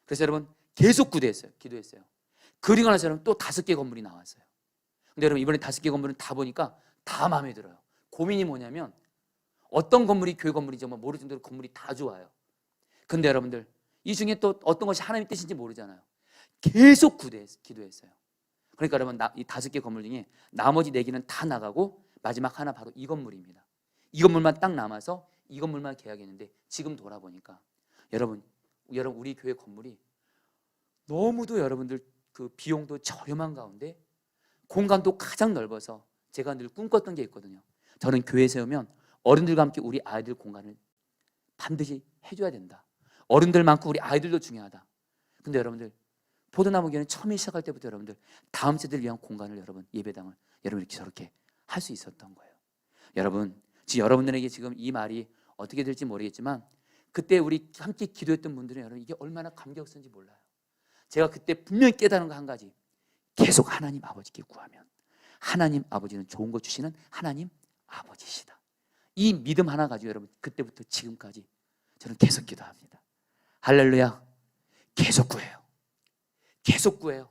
그래서 여러분 계속 기도했어요. 그리고 나서 여러분 또 5개 건물이 나왔어요. 근데 여러분 이번에 5개 건물은 다 보니까 다 마음에 들어요. 고민이 뭐냐면 어떤 건물이 교회 건물인지 정말 모를 정도로 건물이 다 좋아요. 근데 여러분들 이 중에 또 어떤 것이 하나님의 뜻인지 모르잖아요. 계속 기도했어요. 그러니까 여러분 이 5개 건물 중에 나머지 4개는 다 나가고 마지막 하나 바로 이 건물입니다. 이 건물만 딱 남아서 이 건물만 계약했는데 지금 돌아보니까 여러분 우리 교회 건물이 너무도 여러분들 그 비용도 저렴한 가운데 공간도 가장 넓어서 제가 늘 꿈꿨던 게 있거든요. 저는 교회 세우면 어른들과 함께 우리 아이들 공간을 반드시 해줘야 된다. 어른들 많고 우리 아이들도 중요하다. 근데 여러분들 포도나무 교회는 처음에 시작할 때부터 여러분들 다음 세대를 위한 공간을 여러분 예배당을 여러분 이렇게 저렇게 할 수 있었던 거예요. 여러분 지금 여러분들에게 지금 이 말이 어떻게 될지 모르겠지만 그때 우리 함께 기도했던 분들은 여러분 이게 얼마나 감격스러운지 몰라요. 제가 그때 분명히 깨달은 거 한 가지, 계속 하나님 아버지께 구하면 하나님 아버지는 좋은 거 주시는 하나님 아버지시다. 이 믿음 하나 가지고 여러분 그때부터 지금까지 저는 계속 기도합니다. 할렐루야. 계속 구해요. 계속 구해요.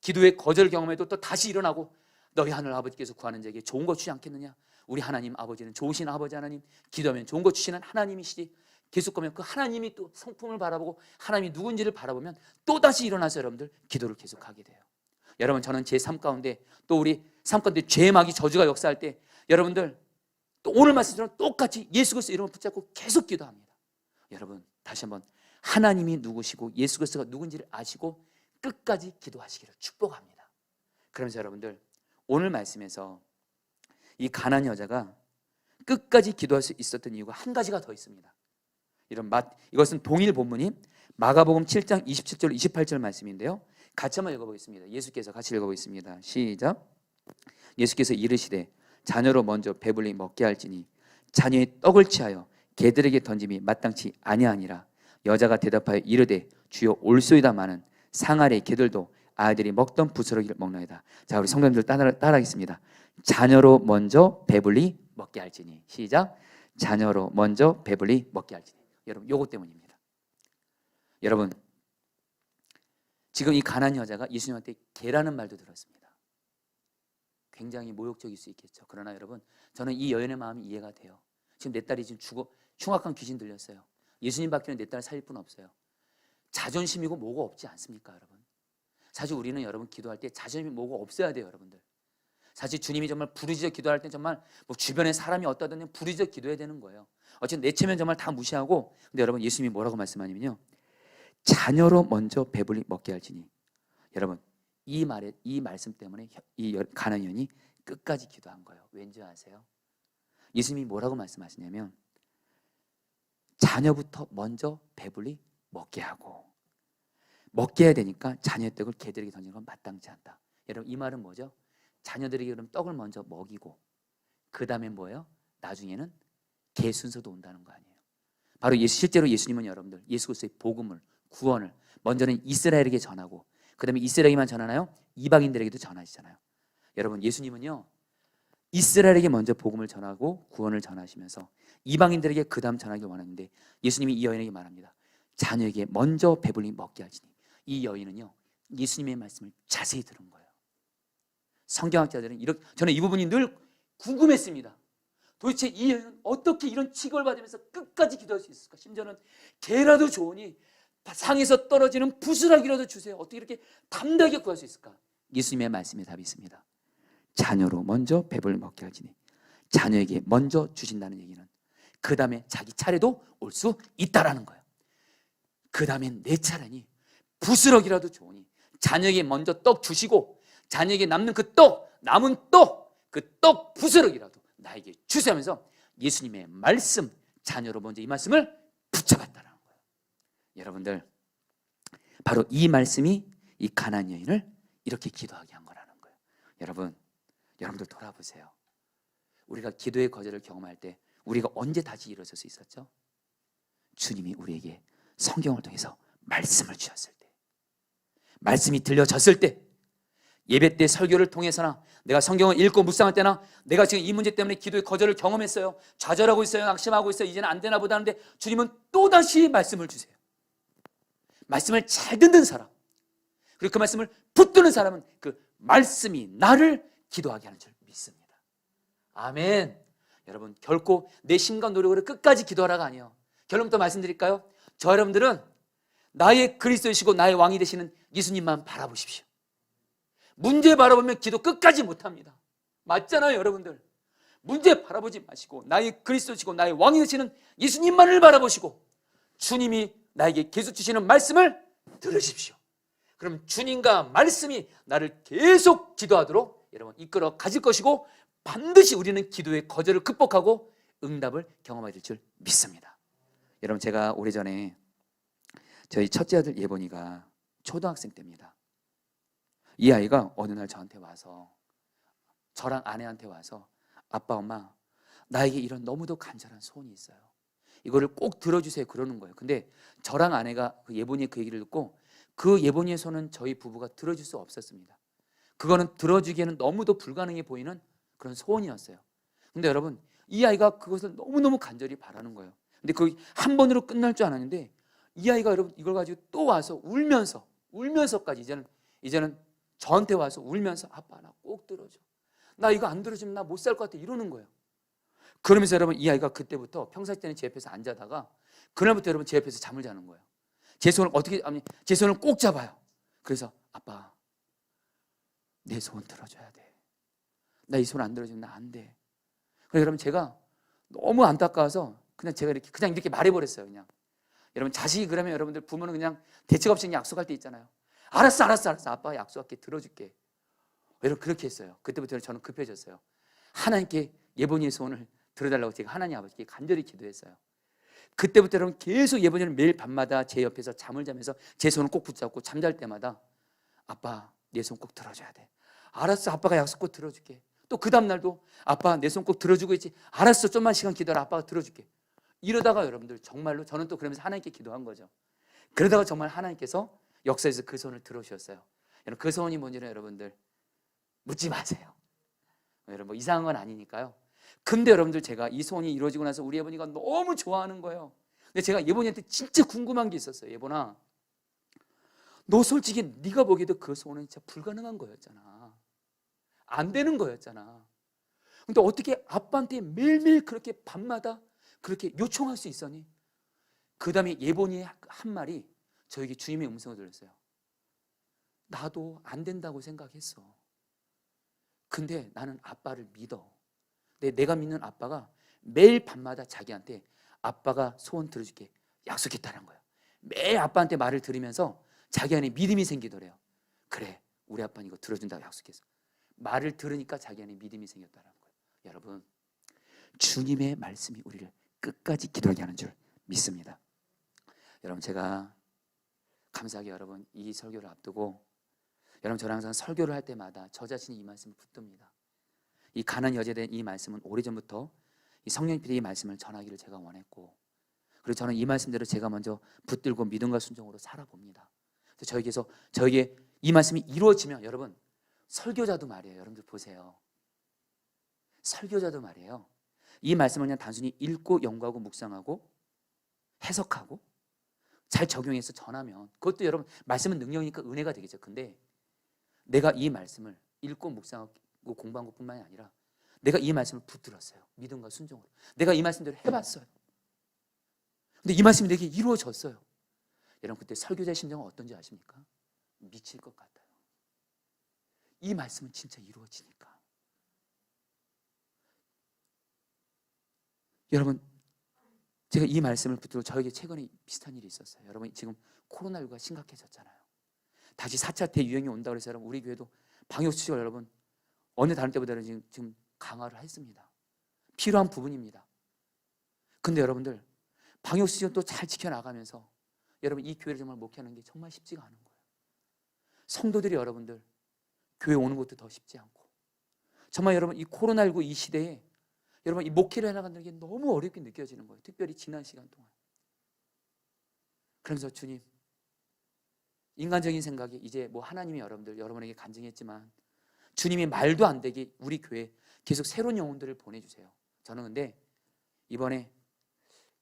기도의 거절 경험에도 또 다시 일어나고 너희 하늘 아버지께서 구하는 자에게 좋은 거 주지 않겠느냐. 우리 하나님 아버지는 좋으신 아버지 하나님, 기도하면 좋은 거 주시는 하나님이시지. 계속 가면 그 하나님이 또 성품을 바라보고 하나님이 누군지를 바라보면 또다시 일어나서 여러분들 기도를 계속하게 돼요. 여러분 저는 제 삶 가운데 또 우리 삶 가운데 죄의 마귀 저주가 역사할 때 여러분들 또 오늘 말씀처럼 똑같이 예수 그리스도 이름을 붙잡고 계속 기도합니다. 여러분 다시 한번 하나님이 누구시고 예수 그리스도가 누군지를 아시고 끝까지 기도하시기를 축복합니다. 그러면서 여러분들 오늘 말씀에서 이 가나안 여자가 끝까지 기도할 수 있었던 이유가 한 가지가 더 있습니다. 이것은 동일 본문인 마가복음 7장 27절 28절 말씀인데요. 같이 한번 읽어보겠습니다. 예수께서 같이 읽어보겠습니다. 시작. 예수께서 이르시되 자녀로 먼저 배불리 먹게 할지니 자녀의 떡을 취하여 개들에게 던짐이 마땅치 아니하니라. 여자가 대답하여 이르되 주여 올소이다마는 상아래 개들도 아이들이 먹던 부스러기를 먹나이다. 자 우리 성도님들 따라하겠습니다. 자녀로 먼저 배불리 먹게 할지니. 시작. 자녀로 먼저 배불리 먹게 할지니. 여러분 요거 때문입니다. 여러분 지금 이 가나안 여자가 예수님한테 개라는 말도 들었습니다. 굉장히 모욕적일 수 있겠죠. 그러나 여러분 저는 이 여인의 마음이 이해가 돼요. 지금 내 딸이 지금 흉악한 귀신 들렸어요. 예수님 밖에는 내 딸을 살릴 분 없어요. 자존심이고 뭐가 없지 않습니까 여러분? 사실 우리는 여러분 기도할 때 자존심이 뭐가 없어야 돼요 여러분들. 사실 주님이 정말 부르짖어 기도할 때 정말 뭐 주변에 사람이 어떠든 부르짖어 기도해야 되는 거예요. 어쨌든 내 체면 정말 다 무시하고. 근데 여러분 예수님이 뭐라고 말씀하냐면요, 자녀로 먼저 배불리 먹게 할지니. 여러분 이 말씀 때문에 이 가나안 여인이 끝까지 기도한 거예요. 왠지 아세요? 예수님이 뭐라고 말씀하시냐면 자녀부터 먼저 배불리 먹게 하고, 먹게 해야 되니까 자녀의 떡을 개들에게 던지는 건 마땅치 않다. 여러분 이 말은 뭐죠? 자녀들에게 그럼 떡을 먼저 먹이고 그 다음에 뭐예요? 나중에는 개 순서도 온다는 거 아니에요. 바로 실제로 예수님은 여러분들 예수 그리스도의 복음을, 구원을 먼저는 이스라엘에게 전하고 그 다음에 이스라엘에게만 전하나요? 이방인들에게도 전하시잖아요. 여러분 예수님은요 이스라엘에게 먼저 복음을 전하고 구원을 전하시면서 이방인들에게 그 다음 전하기를 원하는데 예수님이 이 여인에게 말합니다. 자녀에게 먼저 배불리 먹게 하시니. 이 여인은요 예수님의 말씀을 자세히 들은 거예요. 성경학자들은 저는 이 부분이 늘 궁금했습니다. 도대체 이 여인은 어떻게 이런 칙을 받으면서 끝까지 기도할 수 있을까? 심지어는 개라도 좋으니 상에서 떨어지는 부스러기라도 주세요. 어떻게 이렇게 담대하게 구할 수 있을까? 예수님의 말씀에 답이 있습니다. 자녀로 먼저 배불리 먹게 하시니. 자녀에게 먼저 주신다는 얘기는 그 다음에 자기 차례도 올 수 있다라는 거예요. 그 다음엔 내 차례니 부스러기라도 좋으니 자녀에게 먼저 떡 주시고 자녀에게 남는 그 떡, 남은 떡, 그 떡 부스러기라도 나에게 주세요 하면서 예수님의 말씀, 자녀로 먼저 이 말씀을 붙잡았다는 거예요. 여러분들 바로 이 말씀이 이 가나안 여인을 이렇게 기도하게 한 거라는 거예요. 여러분들 돌아보세요. 우리가 기도의 거절을 경험할 때 우리가 언제 다시 일어설 수 있었죠? 주님이 우리에게 성경을 통해서 말씀을 주셨을 때, 말씀이 들려졌을 때, 예배 때 설교를 통해서나 내가 성경을 읽고 묵상할 때나 내가 지금 이 문제 때문에 기도의 거절을 경험했어요. 좌절하고 있어요. 낙심하고 있어요. 이제는 안 되나 보다 하는데 주님은 또다시 말씀을 주세요. 말씀을 잘 듣는 사람, 그리고 그 말씀을 붙드는 사람은 그 말씀이 나를 기도하게 하는 줄 믿습니다. 아멘. 여러분, 결코 내 힘과 노력으로 끝까지 기도하라가 아니에요. 결론부터 말씀드릴까요? 저 여러분들은 나의 그리스도이시고 나의 왕이 되시는 예수님만 바라보십시오. 문제 바라보면 기도 끝까지 못합니다. 맞잖아요, 여러분들. 문제 바라보지 마시고 나의 그리스도시고 나의 왕이 되시는 예수님만을 바라보시고 주님이 나에게 계속 주시는 말씀을 들으십시오. 그럼 주님과 말씀이 나를 계속 기도하도록 여러분 이끌어 가질 것이고, 반드시 우리는 기도의 거절을 극복하고 응답을 경험하게 될 줄 믿습니다. 여러분, 제가 오래전에 저희 첫째 아들 예본이가 초등학생 때입니다. 이 아이가 어느 날 저한테 와서, 저랑 아내한테 와서, 아빠, 엄마, 나에게 이런 너무도 간절한 소원이 있어요. 이거를 꼭 들어주세요 그러는 거예요. 근데 저랑 아내가 그 예본이의 그 얘기를 듣고 그 예본이의 소원은 저희 부부가 들어줄 수 없었습니다. 그거는 들어주기에는 너무도 불가능해 보이는 그런 소원이었어요. 근데 여러분, 이 아이가 그것을 너무너무 간절히 바라는 거예요. 근데 그게 한 번으로 끝날 줄 알았는데 이 아이가 여러분 이걸 가지고 또 와서 울면서까지 이제는 저한테 와서 울면서, 아빠 나 꼭 들어줘, 나 이거 안 들어주면 나 못 살 것 같아, 이러는 거예요. 그러면서 여러분 이 아이가 그때부터 평상시 때는 제 옆에서 앉아다가 그날부터 여러분 제 옆에서 잠을 자는 거예요. 제 손을 제 손을 꼭 잡아요. 그래서 아빠, 내 소원 들어줘야 돼. 나 이 소원 안 들어주면 나 안 돼. 그래서 여러분 제가 너무 안타까워서 제가 이렇게 말해버렸어요. 그냥 여러분, 자식이 그러면 여러분들 부모는 그냥 대책 없이 그냥 약속할 때 있잖아요. 알았어 아빠 약속할게, 들어줄게. 여러분 그렇게 했어요. 그때부터 저는 급해졌어요. 하나님께 예본이의 소원을 들어달라고 제가 하나님 아버지께 간절히 기도했어요. 그때부터 여러분 계속 예본이는 매일 밤마다 제 옆에서 잠을 자면서 제 손을 꼭 붙잡고 잠잘 때마다, 아빠 내 손 꼭 들어줘야 돼. 알았어 아빠가 약속 꼭 들어줄게. 또 그 다음날도 아빠 내 손 꼭 들어주고 있지. 알았어 좀만 시간 기다려, 아빠가 들어줄게. 이러다가 여러분들 정말로 저는 또 그러면서 하나님께 기도한 거죠. 그러다가 정말 하나님께서 역사에서 그 손을 들어주셨어요. 여러분 그 소원이 뭔지는 여러분들 묻지 마세요. 여러분 뭐 이상한 건 아니니까요. 근데 여러분들 제가 이 소원이 이루어지고 나서 우리 예본이가 너무 좋아하는 거예요. 근데 제가 예본이한테 진짜 궁금한 게 있었어요. 예본아, 너 솔직히 네가 보기에도 그 소원은 진짜 불가능한 거였잖아. 안 되는 거였잖아. 근데 어떻게 아빠한테 매일매일 그렇게 밤마다 그렇게 요청할 수 있었니? 그 다음에 예본이의 한 말이 저에게 주님의 음성을 들렸어요. 나도 안 된다고 생각했어. 근데 나는 아빠를 믿어. 내가 믿는 아빠가 매일 밤마다 자기한테 아빠가 소원 들어줄게 약속했다는 거예요. 매일 아빠한테 말을 들으면서 자기 안에 믿음이 생기더래요. 그래, 우리 아빠는 이거 들어준다고 약속했어. 말을 들으니까 자기 안에 믿음이 생겼다는 거예요. 여러분, 주님의 말씀이 우리를 끝까지 기도하게 하는 줄 믿습니다. 여러분, 제가 감사하게 여러분 이 설교를 앞두고 여러분 저는 항상 설교를 할 때마다 저 자신이 이 말씀을 붙듭니다. 이 가난 여자에 대한 이 말씀은 오래전부터 이 성령님의 이 말씀을 전하기를 제가 원했고, 그리고 저는 이 말씀대로 제가 먼저 붙들고 믿음과 순종으로 살아봅니다. 저에게 이 말씀이 이루어지면 여러분, 설교자도 말이에요. 여러분들 보세요. 설교자도 말이에요. 이 말씀을 그냥 단순히 읽고 연구하고 묵상하고 해석하고 잘 적용해서 전하면 그것도 여러분 말씀은 능력이니까 은혜가 되겠죠. 근데 내가 이 말씀을 읽고 묵상하고 공부한 것뿐만이 아니라 내가 이 말씀을 붙들었어요. 믿음과 순종으로. 내가 이 말씀대로 해봤어요. 근데 이 말씀이 내게 이루어졌어요. 여러분 그때 설교자의 심정은 어떤지 아십니까? 미칠 것 같아요. 이 말씀은 진짜 이루어지니까. 여러분 제가 이 말씀을 붙들고 저에게 최근에 비슷한 일이 있었어요. 여러분 지금 코로나19가 심각해졌잖아요. 다시 4차 대유행이 온다고 해서 여러분 우리 교회도 방역수칙을 여러분 어느 다른 때보다는 지금 강화를 했습니다. 필요한 부분입니다. 근데 여러분들 방역수칙을 또 잘 지켜나가면서 여러분 이 교회를 정말 목회하는 게 정말 쉽지가 않은 거예요. 성도들이 여러분들 교회 오는 것도 더 쉽지 않고 정말 여러분 이 코로나19 이 시대에 여러분 이 목회를 해나가는 게 너무 어렵게 느껴지는 거예요. 특별히 지난 시간 동안. 그러면서 주님, 인간적인 생각이 이제 뭐 하나님이 여러분에게 간증했지만 주님이 말도 안 되게 우리 교회에 계속 새로운 영혼들을 보내주세요. 저는 근데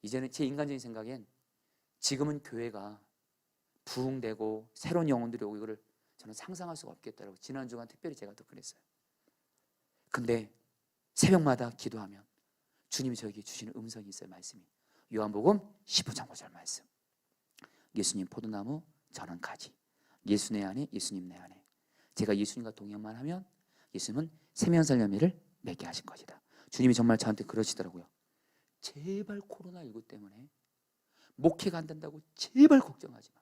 이제는 제 인간적인 생각엔 지금은 교회가 부흥되고 새로운 영혼들이 오고 이거를 저는 상상할 수가 없겠다라고 지난 주간 특별히 제가 또 그랬어요. 근데 새벽마다 기도하면 주님이 저에게 주시는 음성이 있어요. 말씀이 요한복음 15장 5절 말씀. 예수님 포도나무, 저는 가지. 예수 내 안에, 예수님 내 안에. 제가 예수님과 동행만 하면 예수님은 생명살 열매를 맺게 하신 것이다. 주님이 정말 저한테 그러시더라고요. 제발 코로나19 때문에 목회가 안 된다고 제발 걱정하지 마.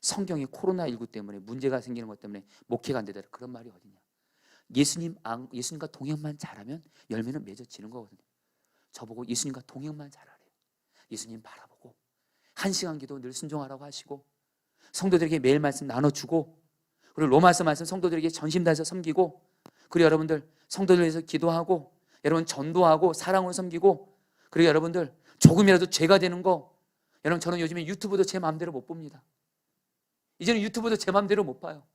성경에 코로나19 때문에 문제가 생기는 것 때문에 목회가 안 되더라, 그런 말이 어디냐. 예수님과 동행만 잘하면 열매는 맺어지는 거거든요. 저보고 예수님과 동행만 잘하래요. 예수님 바라보고 1시간 기도 늘 순종하라고 하시고 성도들에게 매일 말씀 나눠주고 그리고 로마서 말씀 성도들에게 전심 다해서 섬기고 그리고 여러분들 성도들 위해서 기도하고 여러분 전도하고 사랑으로 섬기고 그리고 여러분들 조금이라도 죄가 되는 거 여러분 저는 요즘에 유튜브도 제 마음대로 못 봅니다. 이제는 유튜브도 제 마음대로 못 봐요.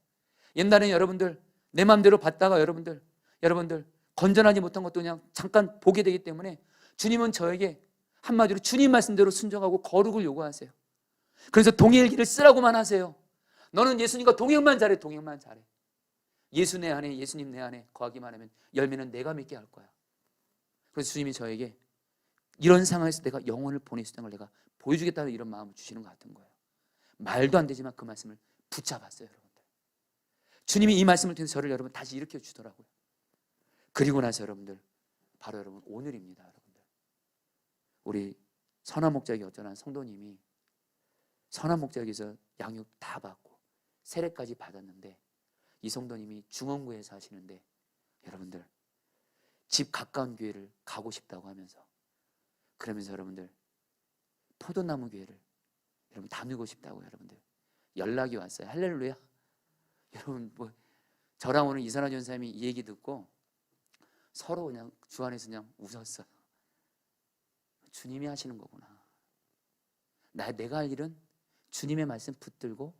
옛날에는 여러분들 내 마음대로 봤다가 여러분들 건전하지 못한 것도 그냥 잠깐 보게 되기 때문에 주님은 저에게 한마디로 주님 말씀대로 순종하고 거룩을 요구하세요. 그래서 동행길을 쓰라고만 하세요. 너는 예수님과 동행만 잘해. 동행만 잘해. 예수 내 안에 예수님 내 안에 거하기만 하면 열매는 내가 맺게 할 거야. 그래서 주님이 저에게 이런 상황에서 내가 영혼을 보낼 수 있는 걸 내가 보여주겠다는 이런 마음을 주시는 것 같은 거예요. 말도 안 되지만 그 말씀을 붙잡았어요. 여러분들 주님이 이 말씀을 통해서 저를 여러분 다시 일으켜 주더라고요. 그리고 나서 여러분들 바로 여러분 오늘입니다. 여러분들 우리 선한 목자에게 어쩌나 성도님이 선한 목자에게서 양육 다 받고 세례까지 받았는데 이 성도님이 중원구에 사시는데 여러분들 집 가까운 교회를 가고 싶다고 하면서 그러면서 여러분들 포도나무 교회를 여러분 다니고 싶다고 여러분들 연락이 왔어요. 할렐루야. 여러분 뭐 저랑 오늘 이선아 전사님이 이 얘기 듣고 서로 그냥 주 안에서 그냥 웃었어요. 주님이 하시는 거구나. 내가 할 일은 주님의 말씀 붙들고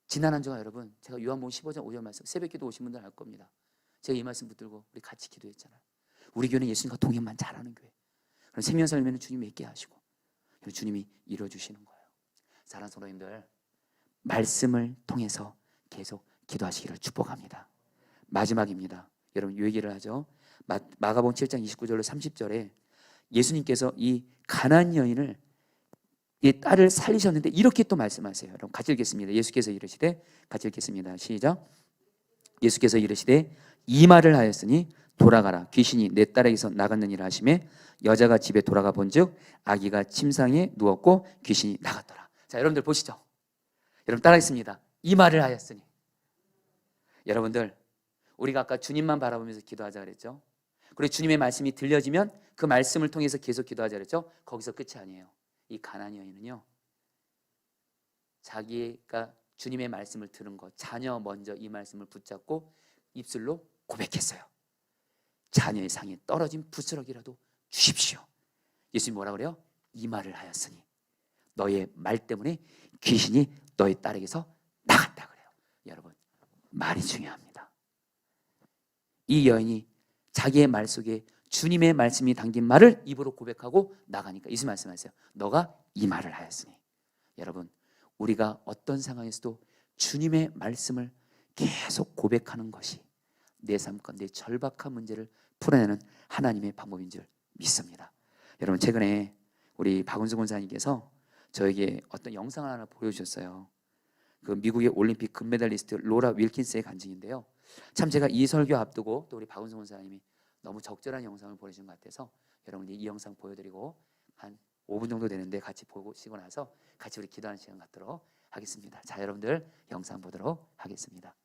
지난 한 주간 여러분 제가 요한복음 15장 5절 말씀 새벽기도 오신 분들 알 겁니다. 제가 이 말씀 붙들고 우리 같이 기도했잖아요. 우리 교회는 예수님과 동행만 잘하는 교회. 그럼 생명살 열매는 주님이 맺게 하시고 주님이 이루어주시는 거예요. 사랑하는 성도님들 말씀을 통해서 계속 기도하시기를 축복합니다. 마지막입니다. 여러분 이 얘기를 하죠. 마가복음 7장 29절로 30절에 예수님께서 이 가나안 여인을 이 딸을 살리셨는데 이렇게 또 말씀하세요. 여러분 같이 읽겠습니다. 예수께서 이르시되 같이 읽겠습니다. 시작. 예수께서 이르시되 이 말을 하였으니 돌아가라 귀신이 내 딸에게서 나갔느니라 하시매 여자가 집에 돌아가 본즉 아기가 침상에 누웠고 귀신이 나갔더라. 자 여러분들 보시죠. 여러분 따라하겠습니다. 이 말을 하였으니. 여러분들 우리가 아까 주님만 바라보면서 기도하자 그랬죠. 그리고 주님의 말씀이 들려지면 그 말씀을 통해서 계속 기도하자 그랬죠. 거기서 끝이 아니에요. 이 가나안 여인은요 자기가 주님의 말씀을 들은 것 자녀 먼저 이 말씀을 붙잡고 입술로 고백했어요. 자녀의 상에 떨어진 부스러기라도 주십시오. 예수님 뭐라 그래요? 이 말을 하였으니 너의 말 때문에 귀신이 너의 딸에게서 나갔다 그래요. 여러분 말이 중요합니다. 이 여인이 자기의 말 속에 주님의 말씀이 담긴 말을 입으로 고백하고 나가니까 예수 말씀하세요. 너가 이 말을 하였으니. 여러분 우리가 어떤 상황에서도 주님의 말씀을 계속 고백하는 것이 내 삶 가운데 절박한 문제를 풀어내는 하나님의 방법인 줄 믿습니다. 여러분 최근에 우리 박은수 권사님께서 저에게 어떤 영상을 하나 보여주셨어요. 그 미국의 올림픽 금메달리스트 로라 윌킨스의 간증인데요. 참 제가 이 설교 앞두고 또 우리 박은수 권사님이 너무 적절한 영상을 보내준 것 같아서 여러분이 이 영상 보여드리고 한 5분 정도 되는데 같이 보시고 나서 같이 우리 기도하는 시간 갖도록 하겠습니다. 자 여러분들 영상 보도록 하겠습니다.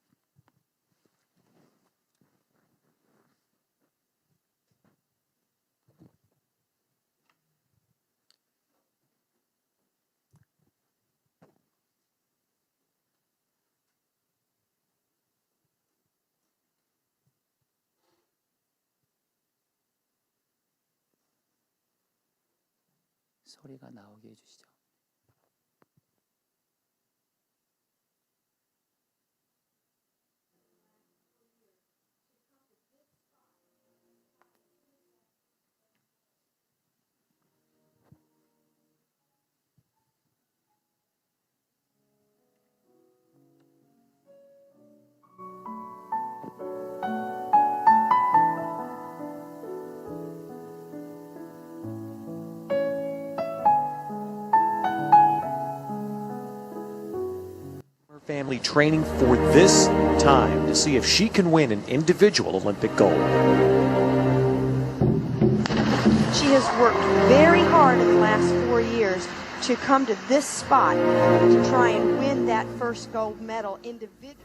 소리가 나오게 해주시죠. family training for this time to see if she can win an individual Olympic gold. She has worked very hard in the last 4 years to come to this spot to try and win that first gold medal individually.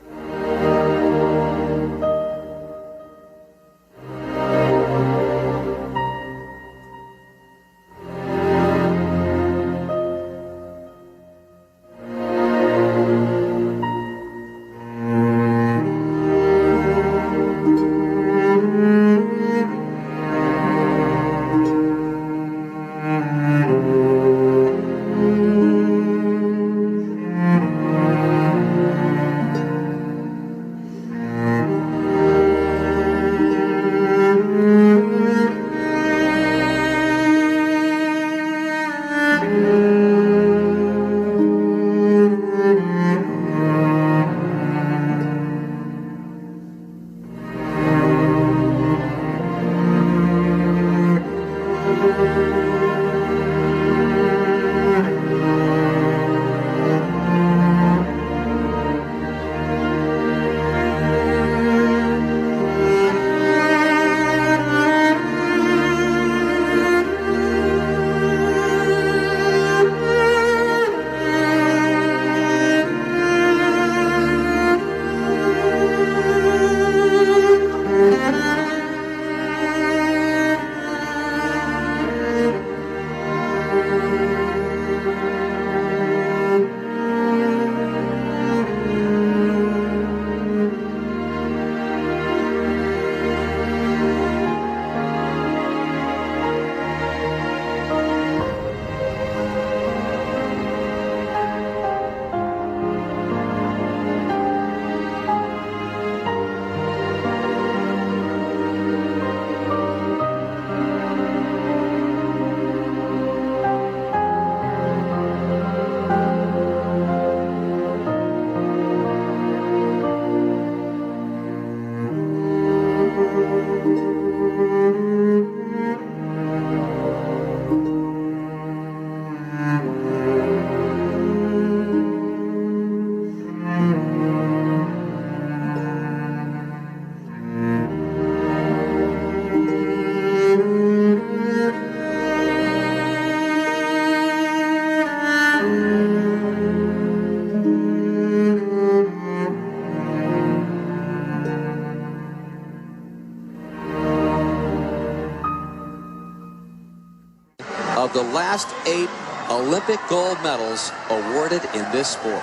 Of the last 8 Olympic gold medals awarded in this sport.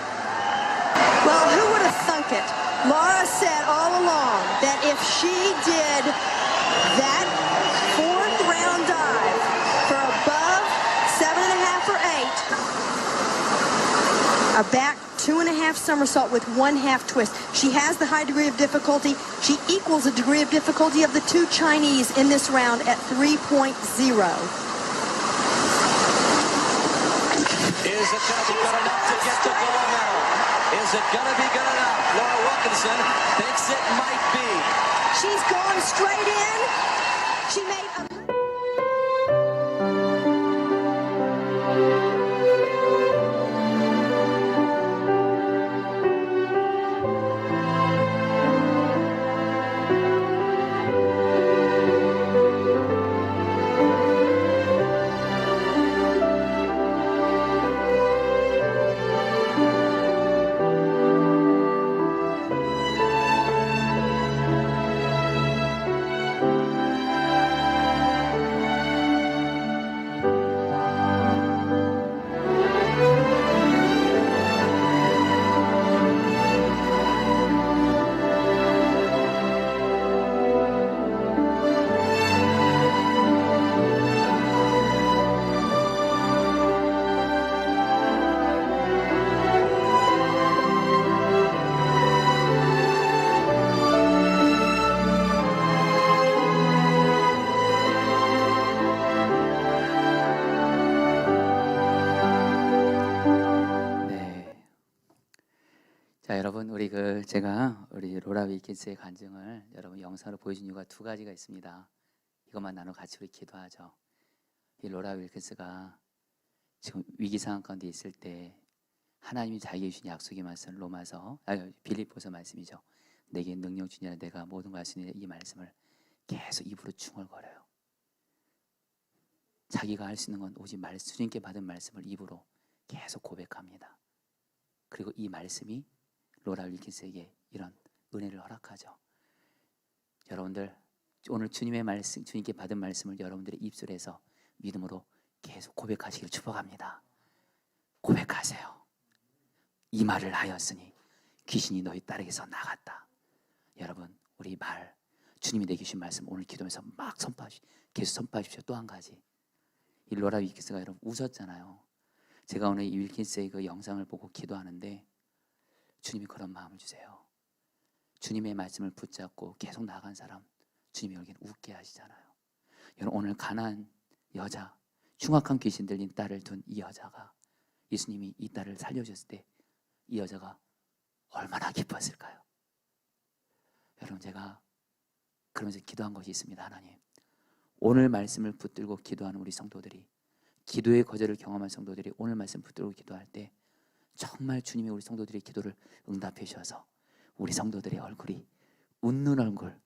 Well, who would have thunk it? Laura said all along that if she did that fourth round dive for above 7.5 or 8, a back 2.5 somersault with 1/2 twist. She has the high degree of difficulty. She equals the degree of difficulty of the 2 Chinese in this round at 3.0. Is it going to be good enough to get the gold medal? Is it going to be good enough? Laura Wilkinson thinks it might be. She's gone straight in. She made a... 자, 여러분, 제가 우리 로라 윌킨스의 간증을 여러분 영상으로 보여준 이유가 2가지가 있습니다. 이것만 나눠 같이 우리 기도하죠. 이 로라 윌킨스가 지금 위기 상황 가운데 있을 때 하나님이 자기에게 주신 약속의 말씀 빌립보서 말씀이죠. 내게 능력 주니라 내가 모든 걸 할 수 있는 이 말씀을 계속 입으로 중얼거려요. 자기가 할 수 있는 건 오직 주님께 받은 말씀을 입으로 계속 고백합니다. 그리고 이 말씀이 로라 윌킨스에게 이런 은혜를 허락하죠. 여러분들 오늘 주님의 말씀, 주님께 받은 말씀을 여러분들의 입술에서 믿음으로 계속 고백하시기를 축복합니다. 고백하세요. 이 말을 하였으니 귀신이 너희 딸에게서 나갔다. 여러분 우리 주님이 내게 주신 말씀 오늘 기도하면서 막 계속 선포하십시오. 또 한 가지, 이 로라 윌킨스가 여러분 웃었잖아요. 제가 오늘 이 윌킨스의 그 영상을 보고 기도하는데 주님이 그런 마음을 주세요. 주님의 말씀을 붙잡고 계속 나간 사람 주님이 여기는 웃게 하시잖아요. 여러분 오늘 가난한 여자, 흉악한 귀신 들린 딸을 둔 이 여자가 예수님이 이 딸을 살려주셨을 때 이 여자가 얼마나 기뻤을까요? 여러분 제가 그러면서 기도한 것이 있습니다. 하나님, 오늘 말씀을 붙들고 기도하는 우리 성도들이, 기도의 거절을 경험한 성도들이 오늘 말씀 붙들고 기도할 때 정말 주님이 우리 성도들의 기도를 응답해 주셔서 우리 성도들의 얼굴이 웃는 얼굴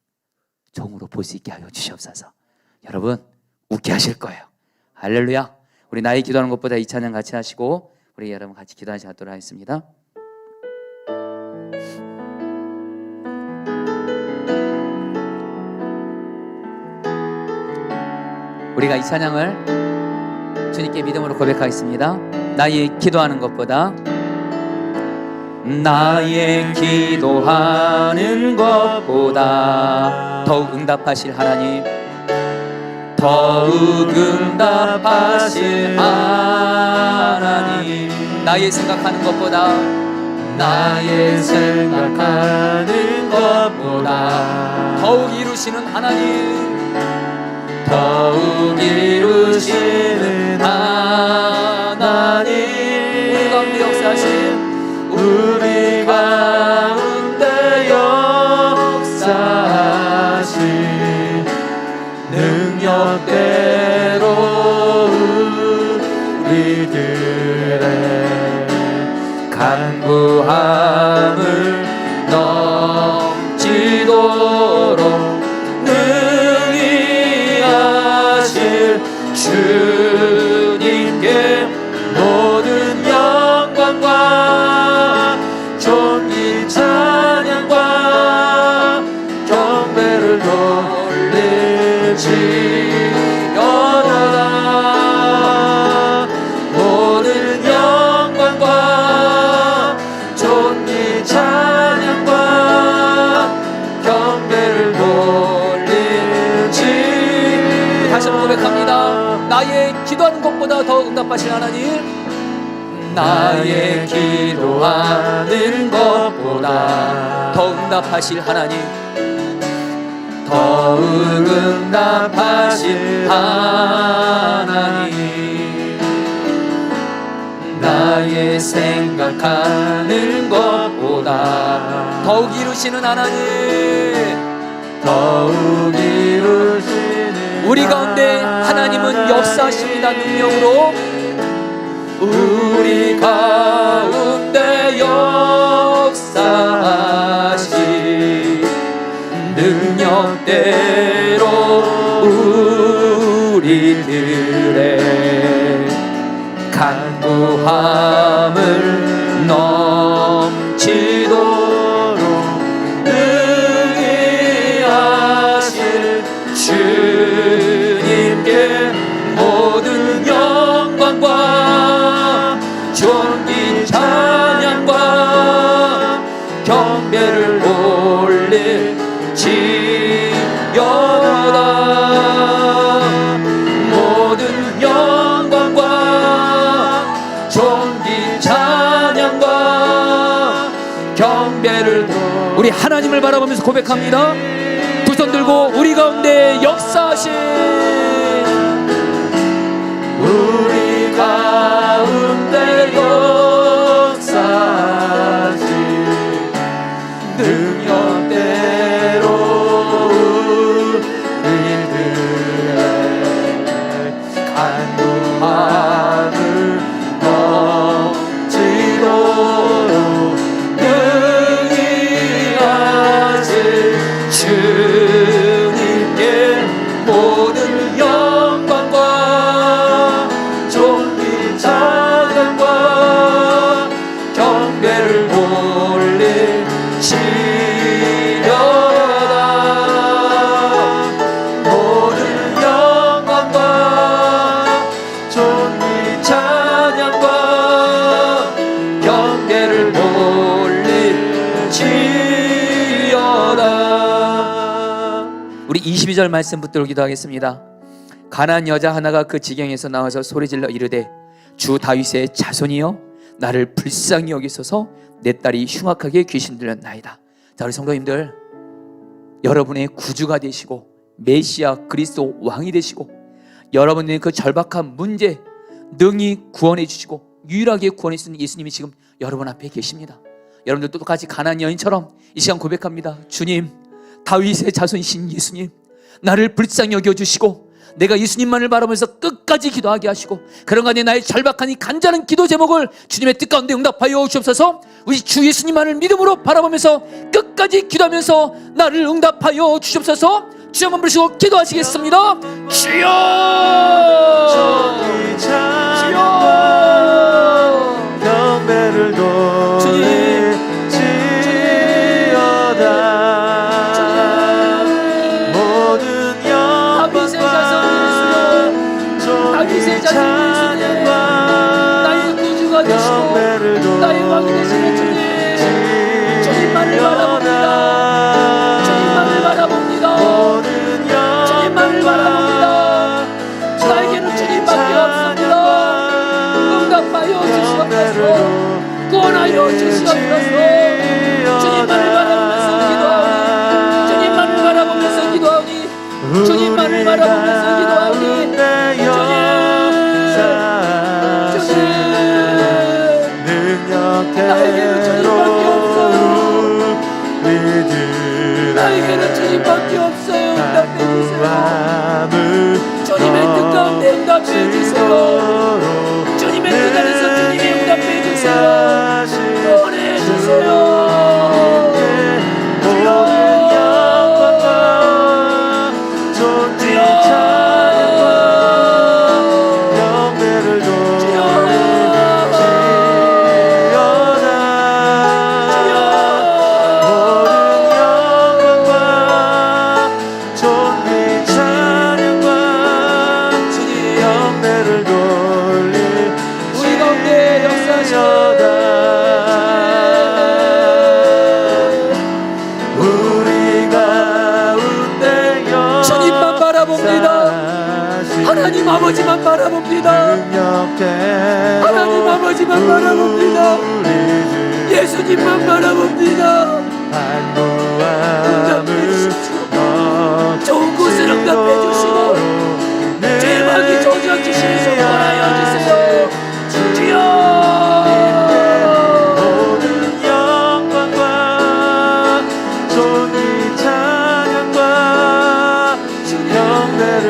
종으로 볼 수 있게 하여 주시옵소서. 여러분 웃게 하실 거예요. 할렐루야. 우리 나의 기도하는 것보다 이 찬양 같이 하시고 우리 여러분 같이 기도하지 않도록 하겠습니다. 우리가 이 찬양을 주님께 믿음으로 고백하겠습니다. 나의 기도하는 것보다, 나의 기도하는 것보다 더욱 응답하실 하나님, 더욱 응답하실 하나님, 나의 생각하는 것보다, 나의 생각하는 것보다 더욱 이루시는 하나님, 더욱 이루시는 하나님, 우리 가운데 역사하신, 우리 가운데 역사하신 능력대로 우리들의 간구함을 넘치도록 능히 하실 주님께 모든 영광과 존귀 찬양과 경배를 돌릴지어다. 모든 영광과 존귀 찬양과 경배를 돌릴지. 다시 한번 고백합니다. 나의 기도하는 것보다 더 응답하신 하나님, 나의 기도하는 것보다 더 응답하실 하나님, 더욱 응답하실 하나님, 나의 생각하는 것보다 더욱 이루시는 하나님, 더욱 이루시는 우리 가운데 하나님은 역사하십니다. 능력으로 우리 가운데 역사하시 능력대로 우리들의 간구함을 넘치도록 능히 하실 주님께 모든 영광과 존귀 찬양과 경배를 올릴지어다. 모든 영광과 존귀 찬양과 경배를 우리 하나님을 바라보면서 고백합니다. 두 손 들고 우리 가운데 역사하신, 우리 가운데 역사하신 능력대로 우리들의 간구함을 넘치도록 우리 22절 말씀 붙들고 기도하겠습니다. 가난한 여자 하나가 그 지경에서 나와서 소리질러 이르되 주 다윗의 자손이여 나를 불쌍히 여기소서 내 딸이 흉악하게 귀신 들렸나이다. 자, 우리 성도님들, 여러분의 구주가 되시고 메시아 그리스도 왕이 되시고 여러분의 그 절박한 문제 능히 구원해 주시고 유일하게 구원해 주시는 예수님이 지금 여러분 앞에 계십니다. 여러분들도 똑같이 가난한 여인처럼 이 시간 고백합니다. 주님, 다윗의 자손이신 예수님, 나를 불쌍히 여겨주시고 내가 예수님만을 바라보면서 끝까지 기도하게 하시고 그런 가운데 나의 절박한 이 간절한 기도 제목을 주님의 뜻 가운데 응답하여 주옵소서. 우리 주 예수님만을 믿음으로 바라보면서 끝까지 기도하면서 나를 응답하여 주옵소서. 주여 한번 부르시고 기도하시겠습니다. 주여, 주여, 경배를 돌리지어다. 모든 영광과 다윗의 자손 예수여, 나의 구주가 되시고 나의 왕이 되시는 주님, 주님만을 바라봅니다. 주님만을 바라봅니다. 주님만을 바라봅니다. 나에게는 주님밖에 없습니다. 응답하여 주시옵소서. 구원하여 주시옵소서. 주님만을 바라보면서 기도하오니, 주님만을 바라보면서 기도하오니, 주님만을 바라보면서 기도하오니, 나에게는 주님밖에 없어요. 나에게는 주님밖에 없어요. 응답해 주세요. 주님의 뜻 가운데 응답해 주세요. 주님의 뜻 안에서 주님이 응답해 주세요. 구원해 주세요. 하나님 아버지만 바라봅니다. 하나님 아버지만 바라봅니다. 예수님만 바라봅니다. 응답해 주시고 좋은 곳을 응답해 주시고 죄악이 조작 주시면서 구원하여 주세요. 주여, 모든 영광과 존귀 찬양과 경배를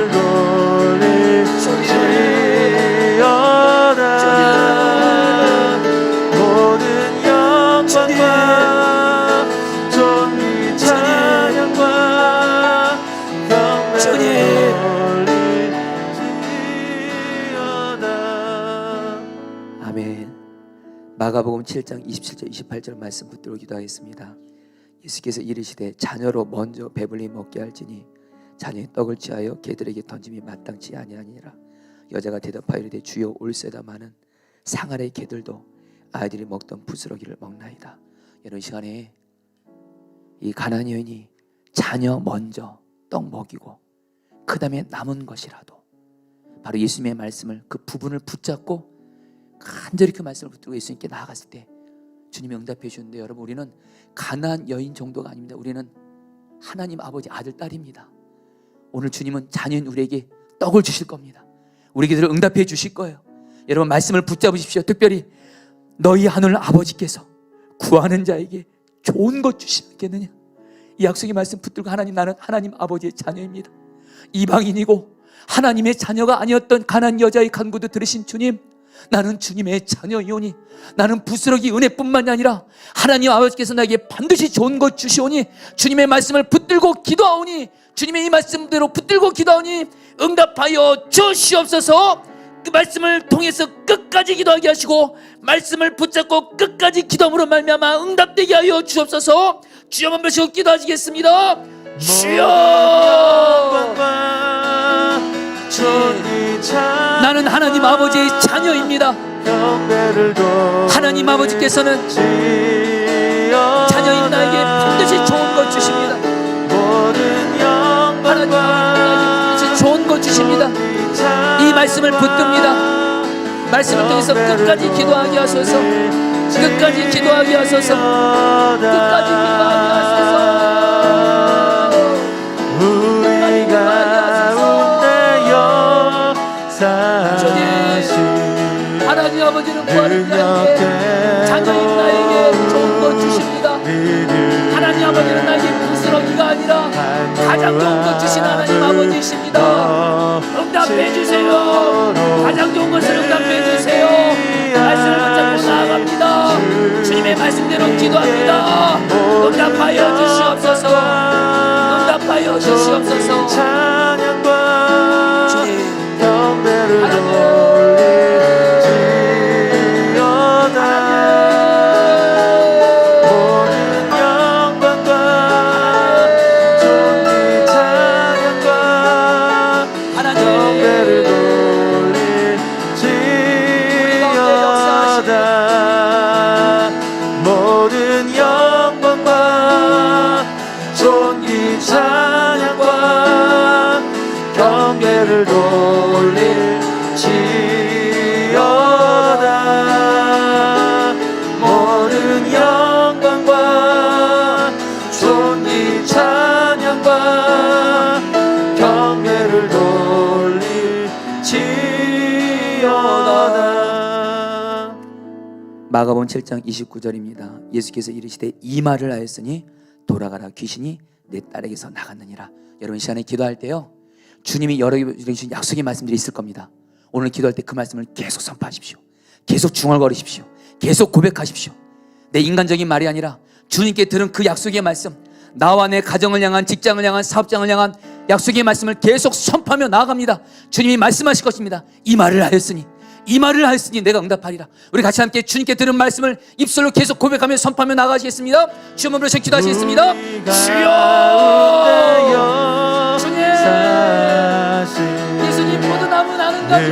마가복음 7장 27절 28절 말씀 붙들고 기도하겠습니다. 예수께서 이르시되 자녀로 먼저 배불리 먹게 할지니 자녀의 떡을 취하여 개들에게 던짐이 마땅치 아니하니라. 여자가 대답하여 이르되 주여 올세다마는 상 아래 개들도 아이들이 먹던 부스러기를 먹나이다. 이런 시간에 이 가난한 여인이 자녀 먼저 떡 먹이고 그 다음에 남은 것이라도 바로 예수님의 말씀을 그 부분을 붙잡고 간절히 그 말씀을 붙들고 예수님께 나아갔을 때 주님이 응답해 주는데, 여러분, 우리는 가난한 여인 정도가 아닙니다. 우리는 하나님 아버지 아들 딸입니다. 오늘 주님은 자녀인 우리에게 떡을 주실 겁니다. 우리 기도를 응답해 주실 거예요. 여러분, 말씀을 붙잡으십시오. 특별히 너희 하늘 아버지께서 구하는 자에게 좋은 것 주시지 않겠느냐. 이 약속의 말씀 붙들고 하나님, 나는 하나님 아버지의 자녀입니다. 이방인이고 하나님의 자녀가 아니었던 가난한 여자의 간구도 들으신 주님, 나는 주님의 자녀이오니 나는 부스러기 은혜뿐만이 아니라 하나님 아버지께서 나에게 반드시 좋은 것 주시오니 주님의 말씀을 붙들고 기도하오니, 주님의 이 말씀대로 붙들고 기도하오니 응답하여 주시옵소서. 그 말씀을 통해서 끝까지 기도하게 하시고 말씀을 붙잡고 끝까지 기도함으로 말미암아 응답되게 하여 주옵소서. 주여 한번 보시고 기도하시겠습니다. 주여, 나는 하나님 아버지의 자녀입니다. 하나님 아버지께서는 자녀인 나에게 반드시 좋은 것 주십니다. 하나님 좋은 것 주십니다. 이 말씀을 붙듭니다. 말씀을 통해서 끝까지 기도하게 하소서. 끝까지 기도하게 하소서. 끝까지 기도하게 하소서. 우리 가운데 역사하신 하나님 아버지는 구하는 자에게 자녀인 나에게 좋은 것 주십니다. 하나님 아버지는 나에게 부스러기가 아니라 가장 좋은 것 주신 하나님 아버지이십니다. 응답해 주세요. 가장 좋은 것을 응답해 주세요. 말씀을 붙잡고 나아갑니다. 주님의 말씀대로 기도합니다. 응답하여 주시옵소서. 응답하여 주시옵소서. 찬양과 주님 경배를 하나님 마가복음 7장 29절입니다. 예수께서 이르시되 이 말을 하였으니 돌아가라 귀신이 내 딸에게서 나갔느니라. 여러분 시간에 기도할 때요 주님이 여러분에게 주신 약속의 말씀들이 있을 겁니다. 오늘 기도할 때 그 말씀을 계속 선포하십시오. 계속 중얼거리십시오. 계속 고백하십시오. 내 인간적인 말이 아니라 주님께 들은 그 약속의 말씀, 나와 내 가정을 향한, 직장을 향한, 사업장을 향한 약속의 말씀을 계속 선포하며 나아갑니다. 주님이 말씀하실 것입니다. 이 말을 하였으니 내가 응답하리라. 우리 같이 함께 주님께 들은 말씀을 입술로 계속 고백하며 선포하며 나가시겠습니다. 주여 부르셔 기도하시겠습니다. 주여 주님 예수님 모든 남은 아는 가지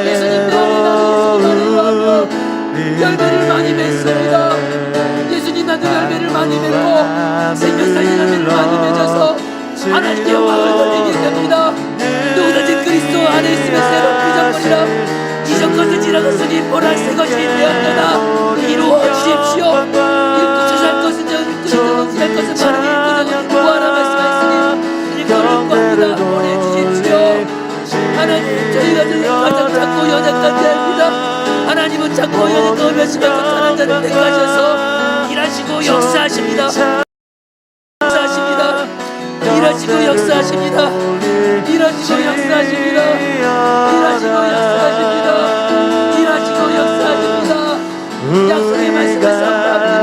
예수님 때문에 열매를 많이 맺습니다. 예수님 나도 열매를 많이 맺고 생명살린 열매를 많이 맺어서 하나님께 영광을 돌리게 됩니다. 누구든지 그리스도 안에 있으면 새로운 피조물이라 이전 것은 지나갔으니 보라 새 것이 되었도다. 이루어 주십시오. 일구주살 것은 일구주살 할 것은 바르게 일구주살 구하라 말씀하셨으니 일거를 구합니다. 보내주십시오. 하나님 저희가 가장 작고 연약한 자입니다. 하나님은 작고 연약하고 몇십만 못하는 자를 택하셔서 일하시고 역사하십니다. 일하시고 역사하십니다. 일하시고 역사하십니다. 일하시고 역사하십니다. 일하시고 역사하십니다. 약속의 말씀을 선포합니다.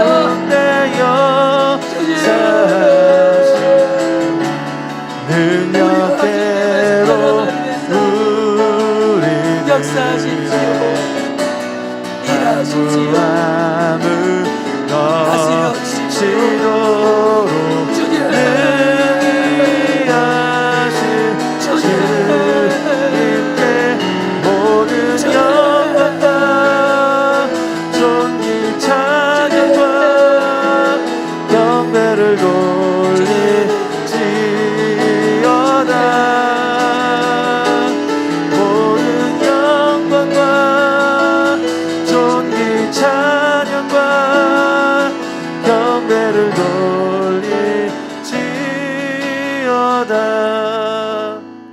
능력대로 우리 역사하십시오. 일하십시오. 다스려 주시도록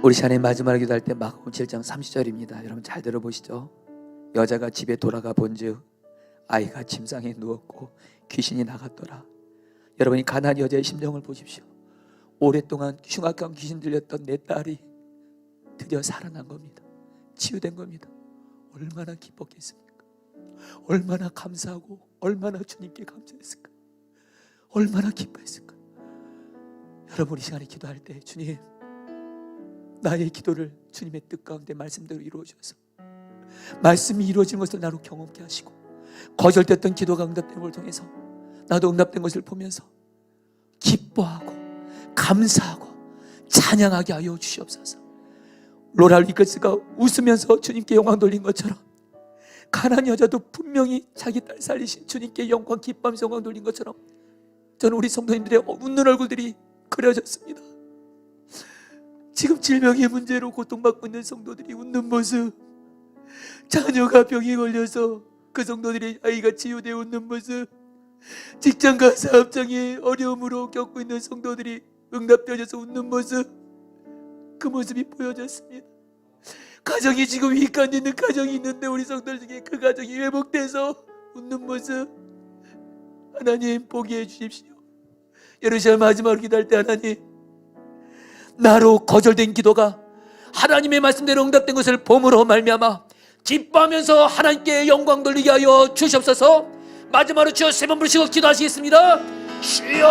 우리 시간의 마지막에 기도할 때 마가복음 7장 30절입니다. 여러분 잘 들어보시죠. 여자가 집에 돌아가 본즉 아이가 침상에 누웠고 귀신이 나갔더라. 여러분이 가난한 여자의 심정을 보십시오. 오랫동안 흉악한 귀신 들렸던 내 딸이 드디어 살아난 겁니다. 치유된 겁니다. 얼마나 기뻤겠습니까? 얼마나 감사하고 얼마나 주님께 감사했을까? 얼마나 기뻐했을까? 여러분 이 시간에 기도할 때 주님 나의 기도를 주님의 뜻 가운데 말씀대로 이루어주셔서 말씀이 이루어진 것을 나로 경험케 하시고 거절됐던 기도가 응답된 걸 통해서 나도 응답된 것을 보면서 기뻐하고 감사하고 찬양하게 하여 주시옵소서. 로라 리커스가 웃으면서 주님께 영광 돌린 것처럼 가난한 여자도 분명히 자기 딸 살리신 주님께 영광 기뻐하면서 영광 돌린 것처럼 저는 우리 성도님들의 웃는 얼굴들이 그려졌습니다. 지금 질병의 문제로 고통받고 있는 성도들이 웃는 모습, 자녀가 병이 걸려서 그 성도들이 아이가 치유되어 웃는 모습, 직장과 사업장의 어려움으로 겪고 있는 성도들이 응답되어져서 웃는 모습, 그 모습이 보여졌습니다. 가정이 지금 위기간 있는 가정이 있는데 우리 성도들 중에 그 가정이 회복돼서 웃는 모습, 하나님 보게 해주십시오. 예루살렘 마지막으로 기도할 때 하나님, 나로 거절된 기도가 하나님의 말씀대로 응답된 것을 봄으로 말미암아 기뻐하면서 하나님께 영광 돌리게 하여 주시옵소서. 마지막으로 주여 세 번 부르시고 기도하시겠습니다. 주여